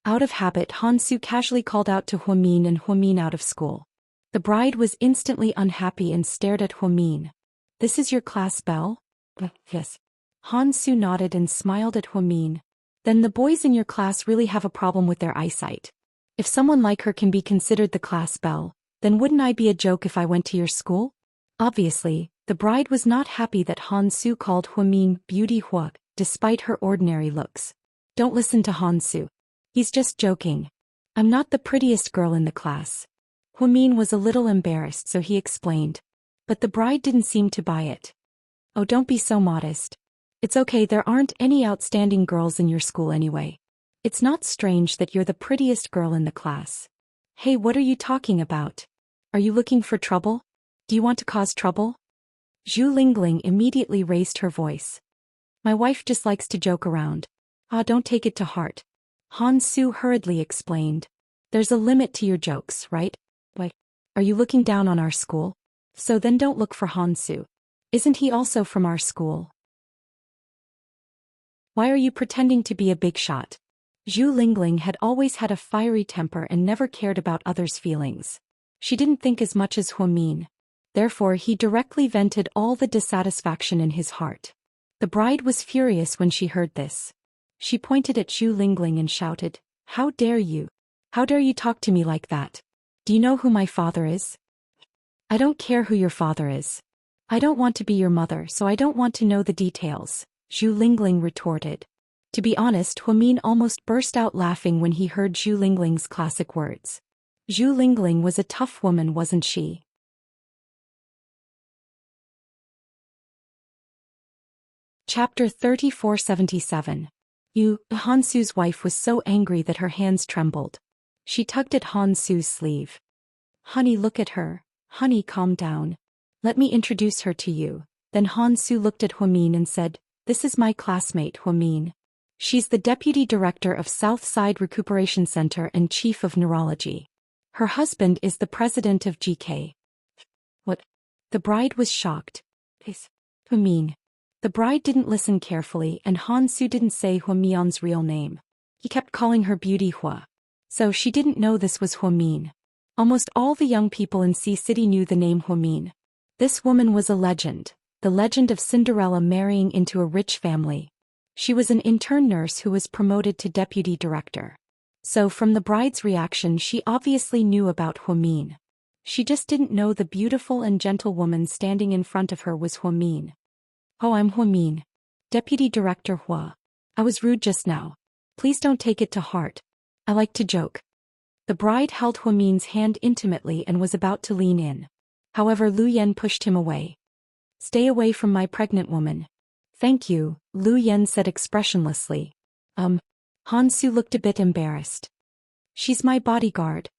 Out of habit, Han Su casually called out to Huamin and Huamin out of school. The bride was instantly unhappy and stared at Huamin. This is your class bell? Yes. Han Su nodded and smiled at Huamin. Then the boys in your class really have a problem with their eyesight. If someone like her can be considered the class belle, then wouldn't I be a joke if I went to your school? Obviously, the bride was not happy that Han Su called Huamin Beauty Hua, despite her ordinary looks. Don't listen to Han Su. He's just joking. I'm not the prettiest girl in the class. Huamin was a little embarrassed, so he explained. But the bride didn't seem to buy it. Oh, don't be so modest. It's okay, there aren't any outstanding girls in your school anyway. It's not strange that you're the prettiest girl in the class. Hey, what are you talking about? Are you looking for trouble? Do you want to cause trouble? Zhu Lingling immediately raised her voice. My wife just likes to joke around. Ah, don't take it to heart. Han Su hurriedly explained. There's a limit to your jokes, right? What? Are you looking down on our school? So then don't look for Han Su. Isn't he also from our school? Why are you pretending to be a big shot? Zhu Lingling had always had a fiery temper and never cared about others' feelings. She didn't think as much as Huamin. Therefore, he directly vented all the dissatisfaction in his heart. The bride was furious when she heard this. She pointed at Zhu Lingling and shouted, How dare you? How dare you talk to me like that? Do you know who my father is? I don't care who your father is. I don't want to be your mother, so I don't want to know the details, Zhu Lingling retorted. To be honest, Huamin almost burst out laughing when he heard Zhu Lingling's classic words. Zhu Lingling was a tough woman, wasn't she? Chapter 3477. Han Su's wife was so angry that her hands trembled. She tugged at Han Su's sleeve. Honey, look at her. Honey, calm down. Let me introduce her to you. Then Han Su looked at Huamin and said, This is my classmate, Huamin. She's the deputy director of Southside Recuperation Center and chief of neurology. Her husband is the president of GK. What? The bride was shocked. Huamin. The bride didn't listen carefully and Han Su didn't say Huamin's real name. He kept calling her Beauty Hua. So she didn't know this was Huamin. Almost all the young people in Sea City knew the name Huamin. This woman was a legend, the legend of Cinderella marrying into a rich family. She was an intern nurse who was promoted to deputy director. So from the bride's reaction, she obviously knew about Huamin. She just didn't know the beautiful and gentle woman standing in front of her was Huamin. Oh, I'm Huamin. Deputy Director Hua. I was rude just now. Please don't take it to heart. I like to joke. The bride held Huamin's hand intimately and was about to lean in. However, Lu Yen pushed him away. Stay away from my pregnant woman. Thank you, Lu Yen said expressionlessly. Han Su looked a bit embarrassed. She's my bodyguard.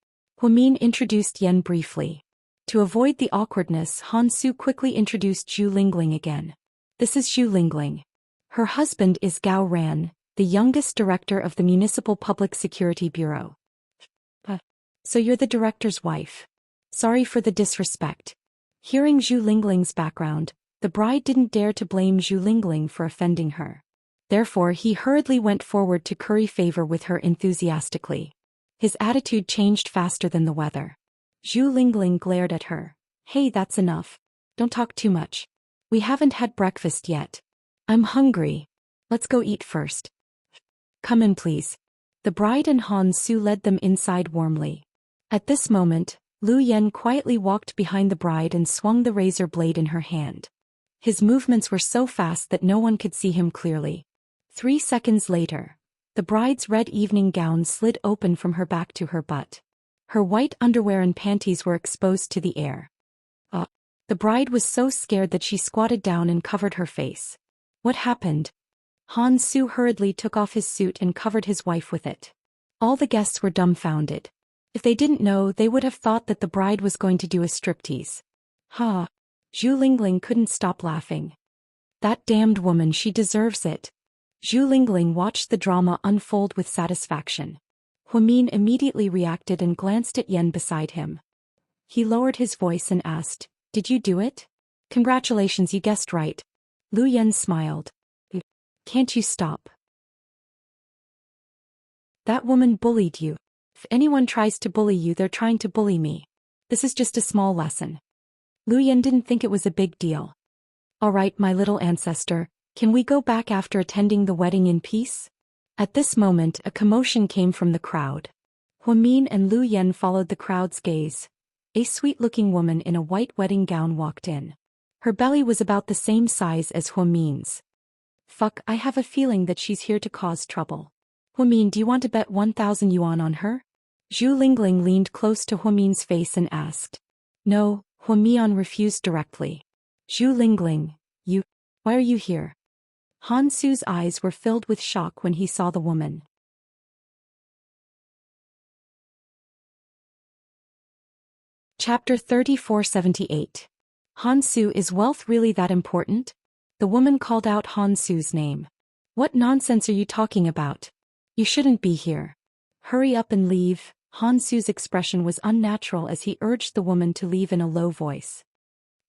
Huamin introduced Yen briefly. To avoid the awkwardness, Han Su quickly introduced Zhu Lingling again. This is Zhu Lingling. Her husband is Gao Ran, the youngest director of the Municipal Public Security Bureau. So you're the director's wife. Sorry for the disrespect. Hearing Zhu Lingling's background, the bride didn't dare to blame Zhu Lingling for offending her. Therefore, he hurriedly went forward to curry favor with her enthusiastically. His attitude changed faster than the weather. Zhu Lingling glared at her. Hey, that's enough. Don't talk too much. We haven't had breakfast yet. I'm hungry. Let's go eat first. Come in, please. The bride and Han Su led them inside warmly. At this moment, Lu Yen quietly walked behind the bride and swung the razor blade in her hand. His movements were so fast that no one could see him clearly. 3 seconds later, the bride's red evening gown slid open from her back to her butt. Her white underwear and panties were exposed to the air. The bride was so scared that she squatted down and covered her face. What happened? Han Su hurriedly took off his suit and covered his wife with it. All the guests were dumbfounded. If they didn't know, they would have thought that the bride was going to do a striptease. Ha! Zhu Lingling couldn't stop laughing. That damned woman, she deserves it. Zhu Lingling watched the drama unfold with satisfaction. Huamin immediately reacted and glanced at Yen beside him. He lowered his voice and asked, "Did you do it?" "Congratulations, you guessed right." Lu Yen smiled. "Can't you stop? That woman bullied you. If anyone tries to bully you, they're trying to bully me. This is just a small lesson." Lu Yen didn't think it was a big deal. "All right, my little ancestor, can we go back after attending the wedding in peace?" At this moment, a commotion came from the crowd. Huamin and Lu Yen followed the crowd's gaze. A sweet-looking woman in a white wedding gown walked in. Her belly was about the same size as Huamin's. "Fuck, I have a feeling that she's here to cause trouble. Huamin, do you want to bet 1,000 yuan on her?" Zhu Lingling leaned close to Huamin's face and asked. "No," Huamian refused directly. "Zhu Lingling, why are you here?" Han Su's eyes were filled with shock when he saw the woman. Chapter 3478. Han Su, is wealth really that important? The woman called out Han Su's name. "What nonsense are you talking about? You shouldn't be here. Hurry up and leave." Han Su's expression was unnatural as he urged the woman to leave in a low voice.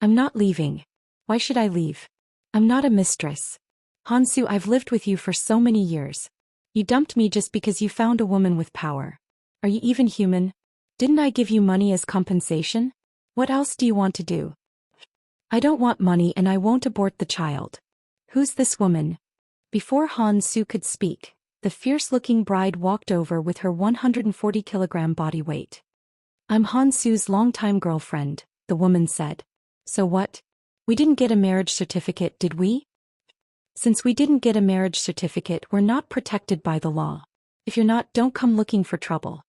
"I'm not leaving. Why should I leave? I'm not a mistress. Han Su, I've lived with you for so many years. You dumped me just because you found a woman with power. Are you even human? Didn't I give you money as compensation? What else do you want to do?" "I don't want money and I won't abort the child." "Who's this woman?" Before Han Su could speak, the fierce-looking bride walked over with her 140-kilogram body weight. "I'm Han Su's longtime girlfriend," the woman said. "So what? We didn't get a marriage certificate, did we?" "Since we didn't get a marriage certificate, we're not protected by the law. If you're not, don't come looking for trouble."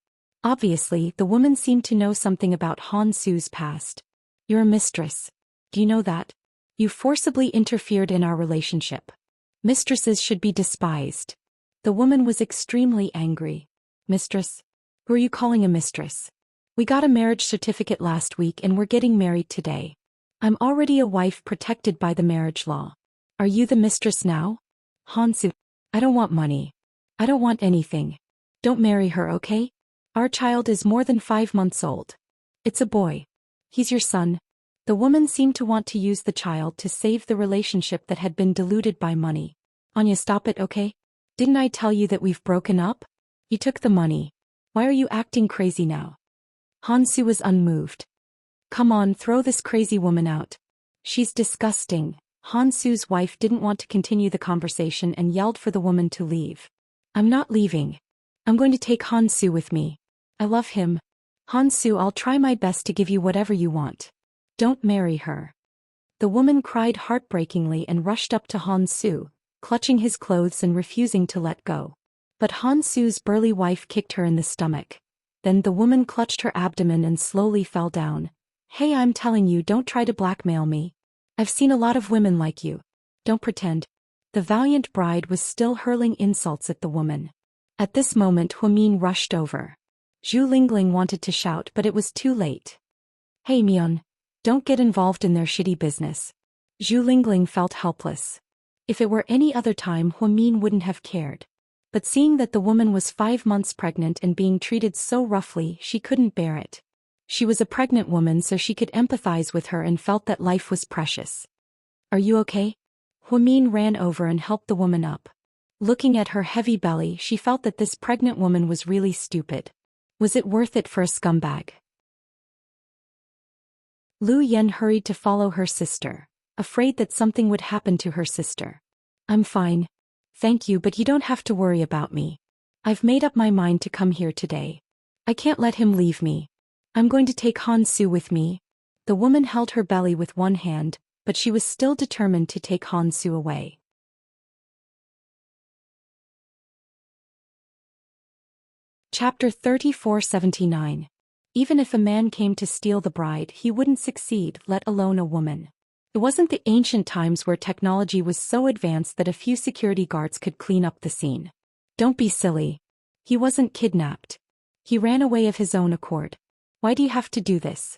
Obviously, the woman seemed to know something about Han Su's past. "You're a mistress. Do you know that? You forcibly interfered in our relationship. Mistresses should be despised." The woman was extremely angry. "Mistress? Who are you calling a mistress? We got a marriage certificate last week and we're getting married today. I'm already a wife protected by the marriage law. Are you the mistress now?" Han Su, "I don't want money. I don't want anything. Don't marry her, okay? Our child is more than 5 months old. It's a boy. He's your son." The woman seemed to want to use the child to save the relationship that had been diluted by money. "Anya, stop it, okay? Didn't I tell you that we've broken up? You took the money. Why are you acting crazy now?" Han Su was unmoved. "Come on, throw this crazy woman out. She's disgusting." Han Su's wife didn't want to continue the conversation and yelled for the woman to leave. "I'm not leaving. I'm going to take Han Su with me. I love him. Han Su, I'll try my best to give you whatever you want. Don't marry her." The woman cried heartbreakingly and rushed up to Han Su, clutching his clothes and refusing to let go. But Han Su's burly wife kicked her in the stomach. Then the woman clutched her abdomen and slowly fell down. "Hey, I'm telling you, don't try to blackmail me. I've seen a lot of women like you. Don't pretend." The valiant bride was still hurling insults at the woman. At this moment, Huamin rushed over. Zhu Lingling wanted to shout, but it was too late. "Hey Mion, don't get involved in their shitty business." Zhu Lingling felt helpless. If it were any other time, Huamin wouldn't have cared. But seeing that the woman was 5 months pregnant and being treated so roughly, she couldn't bear it. She was a pregnant woman, so she could empathize with her and felt that life was precious. "Are you okay?" Huamin ran over and helped the woman up. Looking at her heavy belly, she felt that this pregnant woman was really stupid. Was it worth it for a scumbag? Lu Yen hurried to follow her sister, afraid that something would happen to her sister. "I'm fine. Thank you, but you don't have to worry about me. I've made up my mind to come here today. I can't let him leave me. I'm going to take Han Su with me." The woman held her belly with one hand, but she was still determined to take Han Su away. Chapter 3479. Even if a man came to steal the bride, he wouldn't succeed, let alone a woman. It wasn't the ancient times where technology was so advanced that a few security guards could clean up the scene. Don't be silly. He wasn't kidnapped. He ran away of his own accord. Why do you have to do this?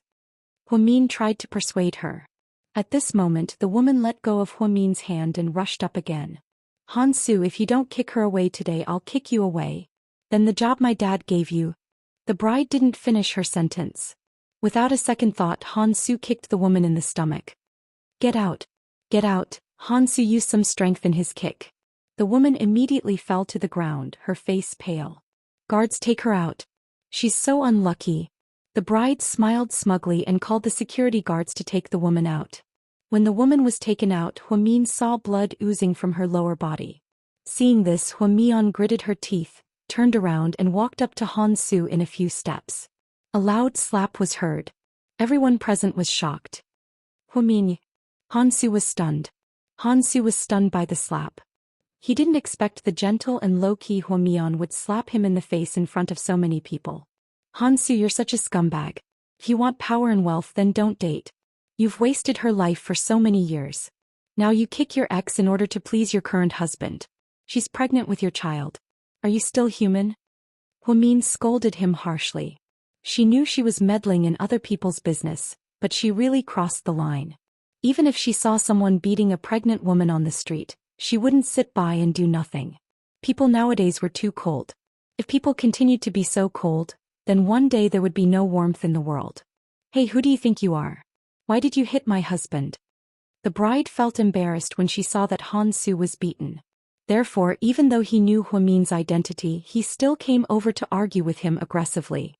Huamin tried to persuade her. At this moment, the woman let go of Huamin's hand and rushed up again. Han Su, if you don't kick her away today, I'll kick you away. Then the job my dad gave you. The bride didn't finish her sentence. Without a second thought, Han Su kicked the woman in the stomach. Get out. Get out. Han Su used some strength in his kick. The woman immediately fell to the ground, her face pale. Guards, take her out. She's so unlucky. The bride smiled smugly and called the security guards to take the woman out. When the woman was taken out, Huamin saw blood oozing from her lower body. Seeing this, Huamian gritted her teeth, turned around and walked up to Han Su in a few steps. A loud slap was heard. Everyone present was shocked. Huamin. Han Su was stunned. Han Su was stunned by the slap. He didn't expect the gentle and low-key Huamian would slap him in the face in front of so many people. Han Su, you're such a scumbag. If you want power and wealth, then don't date. You've wasted her life for so many years. Now you kick your ex in order to please your current husband. She's pregnant with your child. Are you still human? Huamin scolded him harshly. She knew she was meddling in other people's business, but she really crossed the line. Even if she saw someone beating a pregnant woman on the street, she wouldn't sit by and do nothing. People nowadays were too cold. If people continued to be so cold, then one day there would be no warmth in the world. Hey, who do you think you are? Why did you hit my husband? The bride felt embarrassed when she saw that Han Su was beaten. Therefore, even though he knew Huamin's identity, he still came over to argue with him aggressively.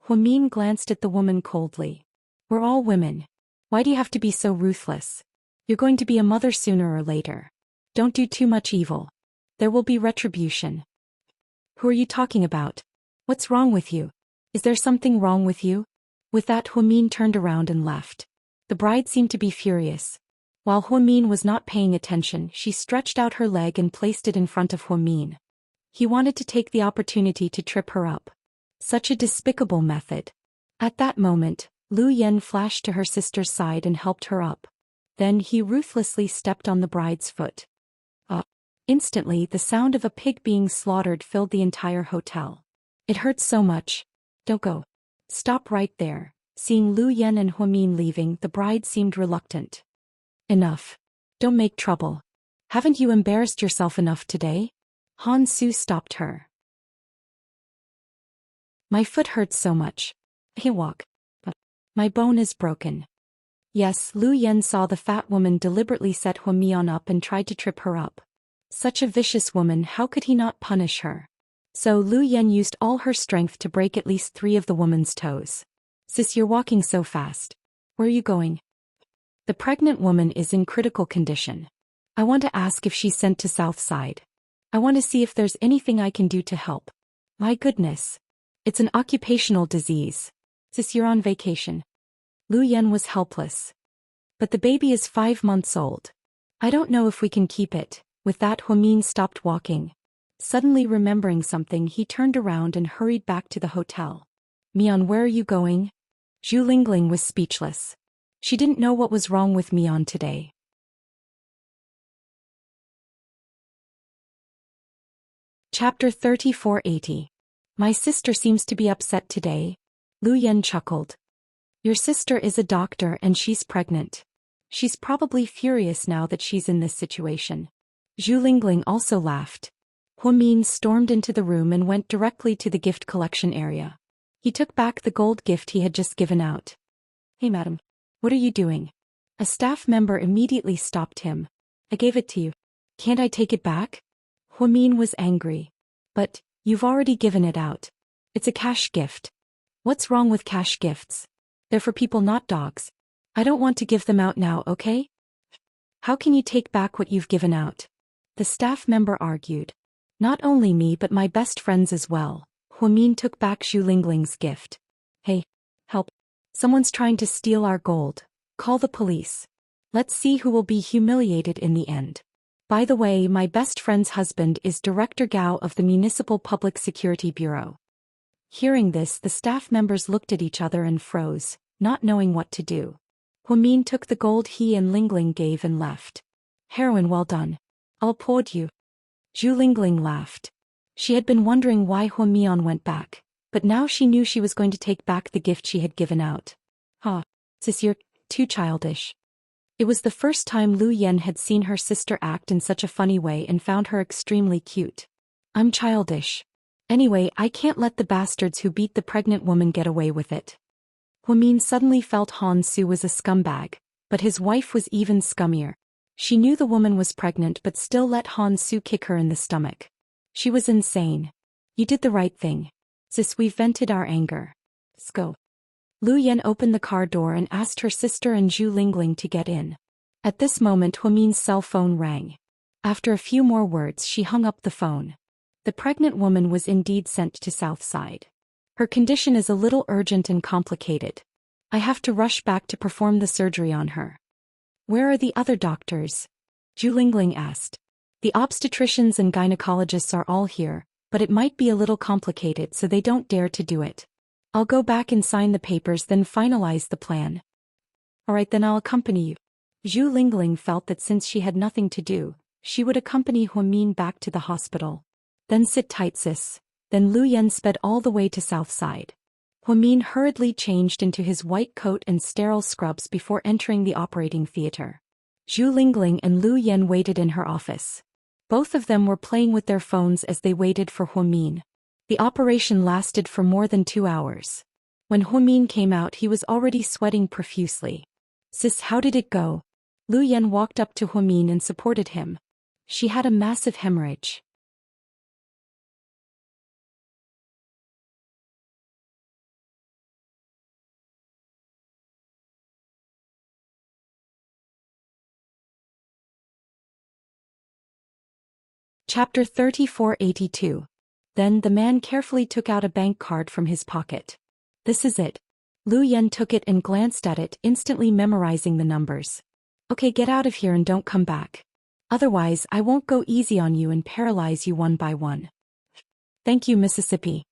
Huamin glanced at the woman coldly. We're all women. Why do you have to be so ruthless? You're going to be a mother sooner or later. Don't do too much evil. There will be retribution. Who are you talking about? What's wrong with you? Is there something wrong with you? With that, Huamin turned around and left. The bride seemed to be furious. While Huamin was not paying attention, she stretched out her leg and placed it in front of Huamin. He wanted to take the opportunity to trip her up. Such a despicable method. At that moment, Lu Yen flashed to her sister's side and helped her up. Then he ruthlessly stepped on the bride's foot. Instantly, the sound of a pig being slaughtered filled the entire hotel. It hurt so much. Don't go. Stop right there. Seeing Lu Yen and Huamin leaving, the bride seemed reluctant. Enough. Don't make trouble. Haven't you embarrassed yourself enough today? Han Su stopped her. My foot hurts so much. I can't walk. My bone is broken. Yes, Lu Yen saw the fat woman deliberately set Huamian up and tried to trip her up. Such a vicious woman, how could he not punish her? So Lu Yen used all her strength to break at least 3 of the woman's toes. Sis, you're walking so fast. Where are you going? The pregnant woman is in critical condition. I want to ask if she's sent to South Side. I want to see if there's anything I can do to help. My goodness. It's an occupational disease. Sis, you're on vacation. Lu Yen was helpless. But the baby is 5 months old. I don't know if we can keep it. With that, Huamin stopped walking. Suddenly remembering something, he turned around and hurried back to the hotel. Mian, where are you going? Zhu Lingling was speechless. She didn't know what was wrong with Mian today. Chapter 3480. My sister seems to be upset today. Lu Yen chuckled. Your sister is a doctor and she's pregnant. She's probably furious now that she's in this situation. Zhu Lingling also laughed. Huamin stormed into the room and went directly to the gift collection area. He took back the gold gift he had just given out. Hey madam, what are you doing? A staff member immediately stopped him. I gave it to you. Can't I take it back? Huamin was angry. But, you've already given it out. It's a cash gift. What's wrong with cash gifts? They're for people, not dogs. I don't want to give them out now, okay? How can you take back what you've given out? The staff member argued. Not only me but my best friends as well. Huamin took back Zhu Lingling's gift. Hey, help. Someone's trying to steal our gold. Call the police. Let's see who will be humiliated in the end. By the way, my best friend's husband is Director Gao of the Municipal Public Security Bureau. Hearing this, the staff members looked at each other and froze, not knowing what to do. Huamin took the gold he and Lingling gave and left. Heroine, well done. I'll applaud you. Zhu Lingling laughed. She had been wondering why Huamian went back, but now she knew she was going to take back the gift she had given out. Sis, you're too childish. It was the first time Lu Yen had seen her sister act in such a funny way and found her extremely cute. I'm childish. Anyway, I can't let the bastards who beat the pregnant woman get away with it. Huamin suddenly felt Han Su was a scumbag, but his wife was even scummier. She knew the woman was pregnant but still let Han Su kick her in the stomach. She was insane. You did the right thing. Sis, we've vented our anger. Let's go. Lu Yen opened the car door and asked her sister and Zhu Lingling to get in. At this moment Huamin's cell phone rang. After a few more words she hung up the phone. The pregnant woman was indeed sent to Southside. Her condition is a little urgent and complicated. I have to rush back to perform the surgery on her. Where are the other doctors? Zhu Lingling asked. The obstetricians and gynecologists are all here, but it might be a little complicated so they don't dare to do it. I'll go back and sign the papers then finalize the plan. Alright, then I'll accompany you. Zhu Lingling felt that since she had nothing to do, she would accompany Huamin back to the hospital. Then sit tight, sis. Then Lu Yen sped all the way to Southside. Huamin hurriedly changed into his white coat and sterile scrubs before entering the operating theater. Zhu Lingling and Lu Yen waited in her office. Both of them were playing with their phones as they waited for Huamin. The operation lasted for more than 2 hours. When Huamin came out he was already sweating profusely. Sis, how did it go? Lu Yen walked up to Huamin and supported him. She had a massive hemorrhage. Chapter 3482. Then the man carefully took out a bank card from his pocket. This is it. Lu Yen took it and glanced at it, instantly memorizing the numbers. Okay, get out of here and don't come back. Otherwise, I won't go easy on you and paralyze you one by one. Thank you, Mississippi.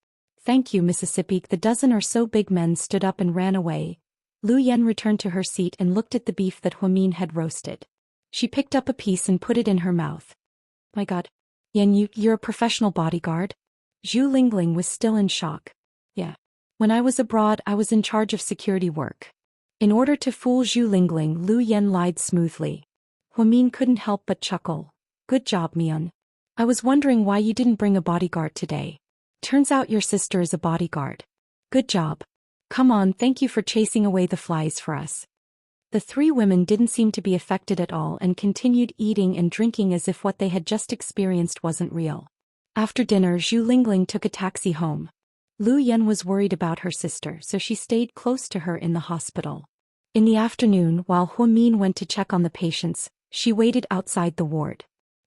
Thank you, Mississippi. The dozen or so big men stood up and ran away. Lu Yen returned to her seat and looked at the beef that Huamin had roasted. She picked up a piece and put it in her mouth. My God. Yen, you're a professional bodyguard? Zhu Lingling was still in shock. Yeah. When I was abroad, I was in charge of security work. In order to fool Zhu Lingling, Lu Yen lied smoothly. Huamin couldn't help but chuckle. Good job, Mian. I was wondering why you didn't bring a bodyguard today. Turns out your sister is a bodyguard. Good job. Come on, thank you for chasing away the flies for us. The three women didn't seem to be affected at all and continued eating and drinking as if what they had just experienced wasn't real. After dinner, Zhu Lingling took a taxi home. Lu Yen was worried about her sister, so she stayed close to her in the hospital. In the afternoon, while Huamin went to check on the patients, she waited outside the ward.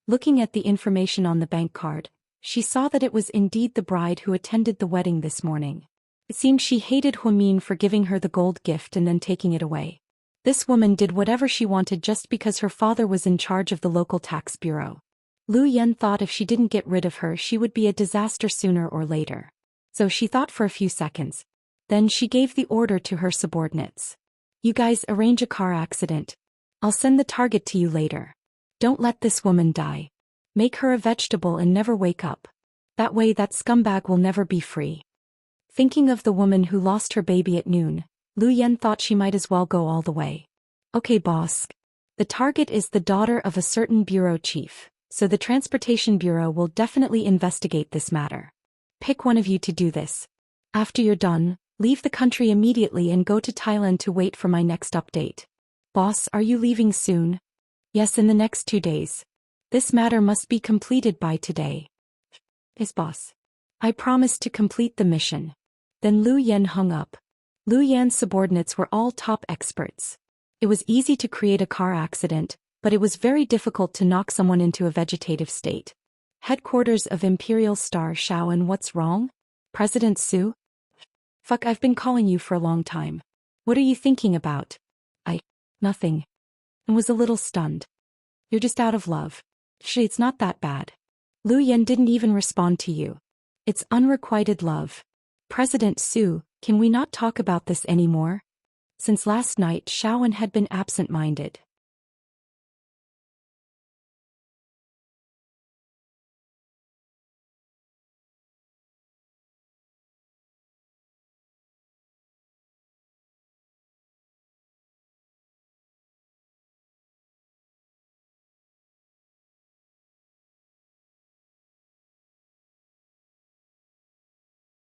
Looking at the information on the bank card, she saw that it was indeed the bride who attended the wedding this morning. It seemed she hated Huamin for giving her the gold gift and then taking it away. This woman did whatever she wanted just because her father was in charge of the local tax bureau. Lu Yen thought if she didn't get rid of her she would be a disaster sooner or later. So she thought for a few seconds. Then she gave the order to her subordinates. You guys arrange a car accident. I'll send the target to you later. Don't let this woman die. Make her a vegetable and never wake up. That way that scumbag will never be free. Thinking of the woman who lost her baby at noon, Lu Yen thought she might as well go all the way. Okay, boss. The target is the daughter of a certain bureau chief, so the Transportation Bureau will definitely investigate this matter. Pick one of you to do this. After you're done, leave the country immediately and go to Thailand to wait for my next update. Boss, are you leaving soon? Yes, in the next 2 days. This matter must be completed by today. Yes, boss. I promise to complete the mission. Then Lu Yen hung up. Lu Yan's subordinates were all top experts. It was easy to create a car accident, but it was very difficult to knock someone into a vegetative state. Headquarters of Imperial Star Shao, and what's wrong? President Su? Fuck, I've been calling you for a long time. What are you thinking about? Nothing. and was a little stunned. You're just out of love. It's not that bad. Lu Yan didn't even respond to you. It's unrequited love. President Su, can we not talk about this anymore? Since last night Shaoan had been absent-minded.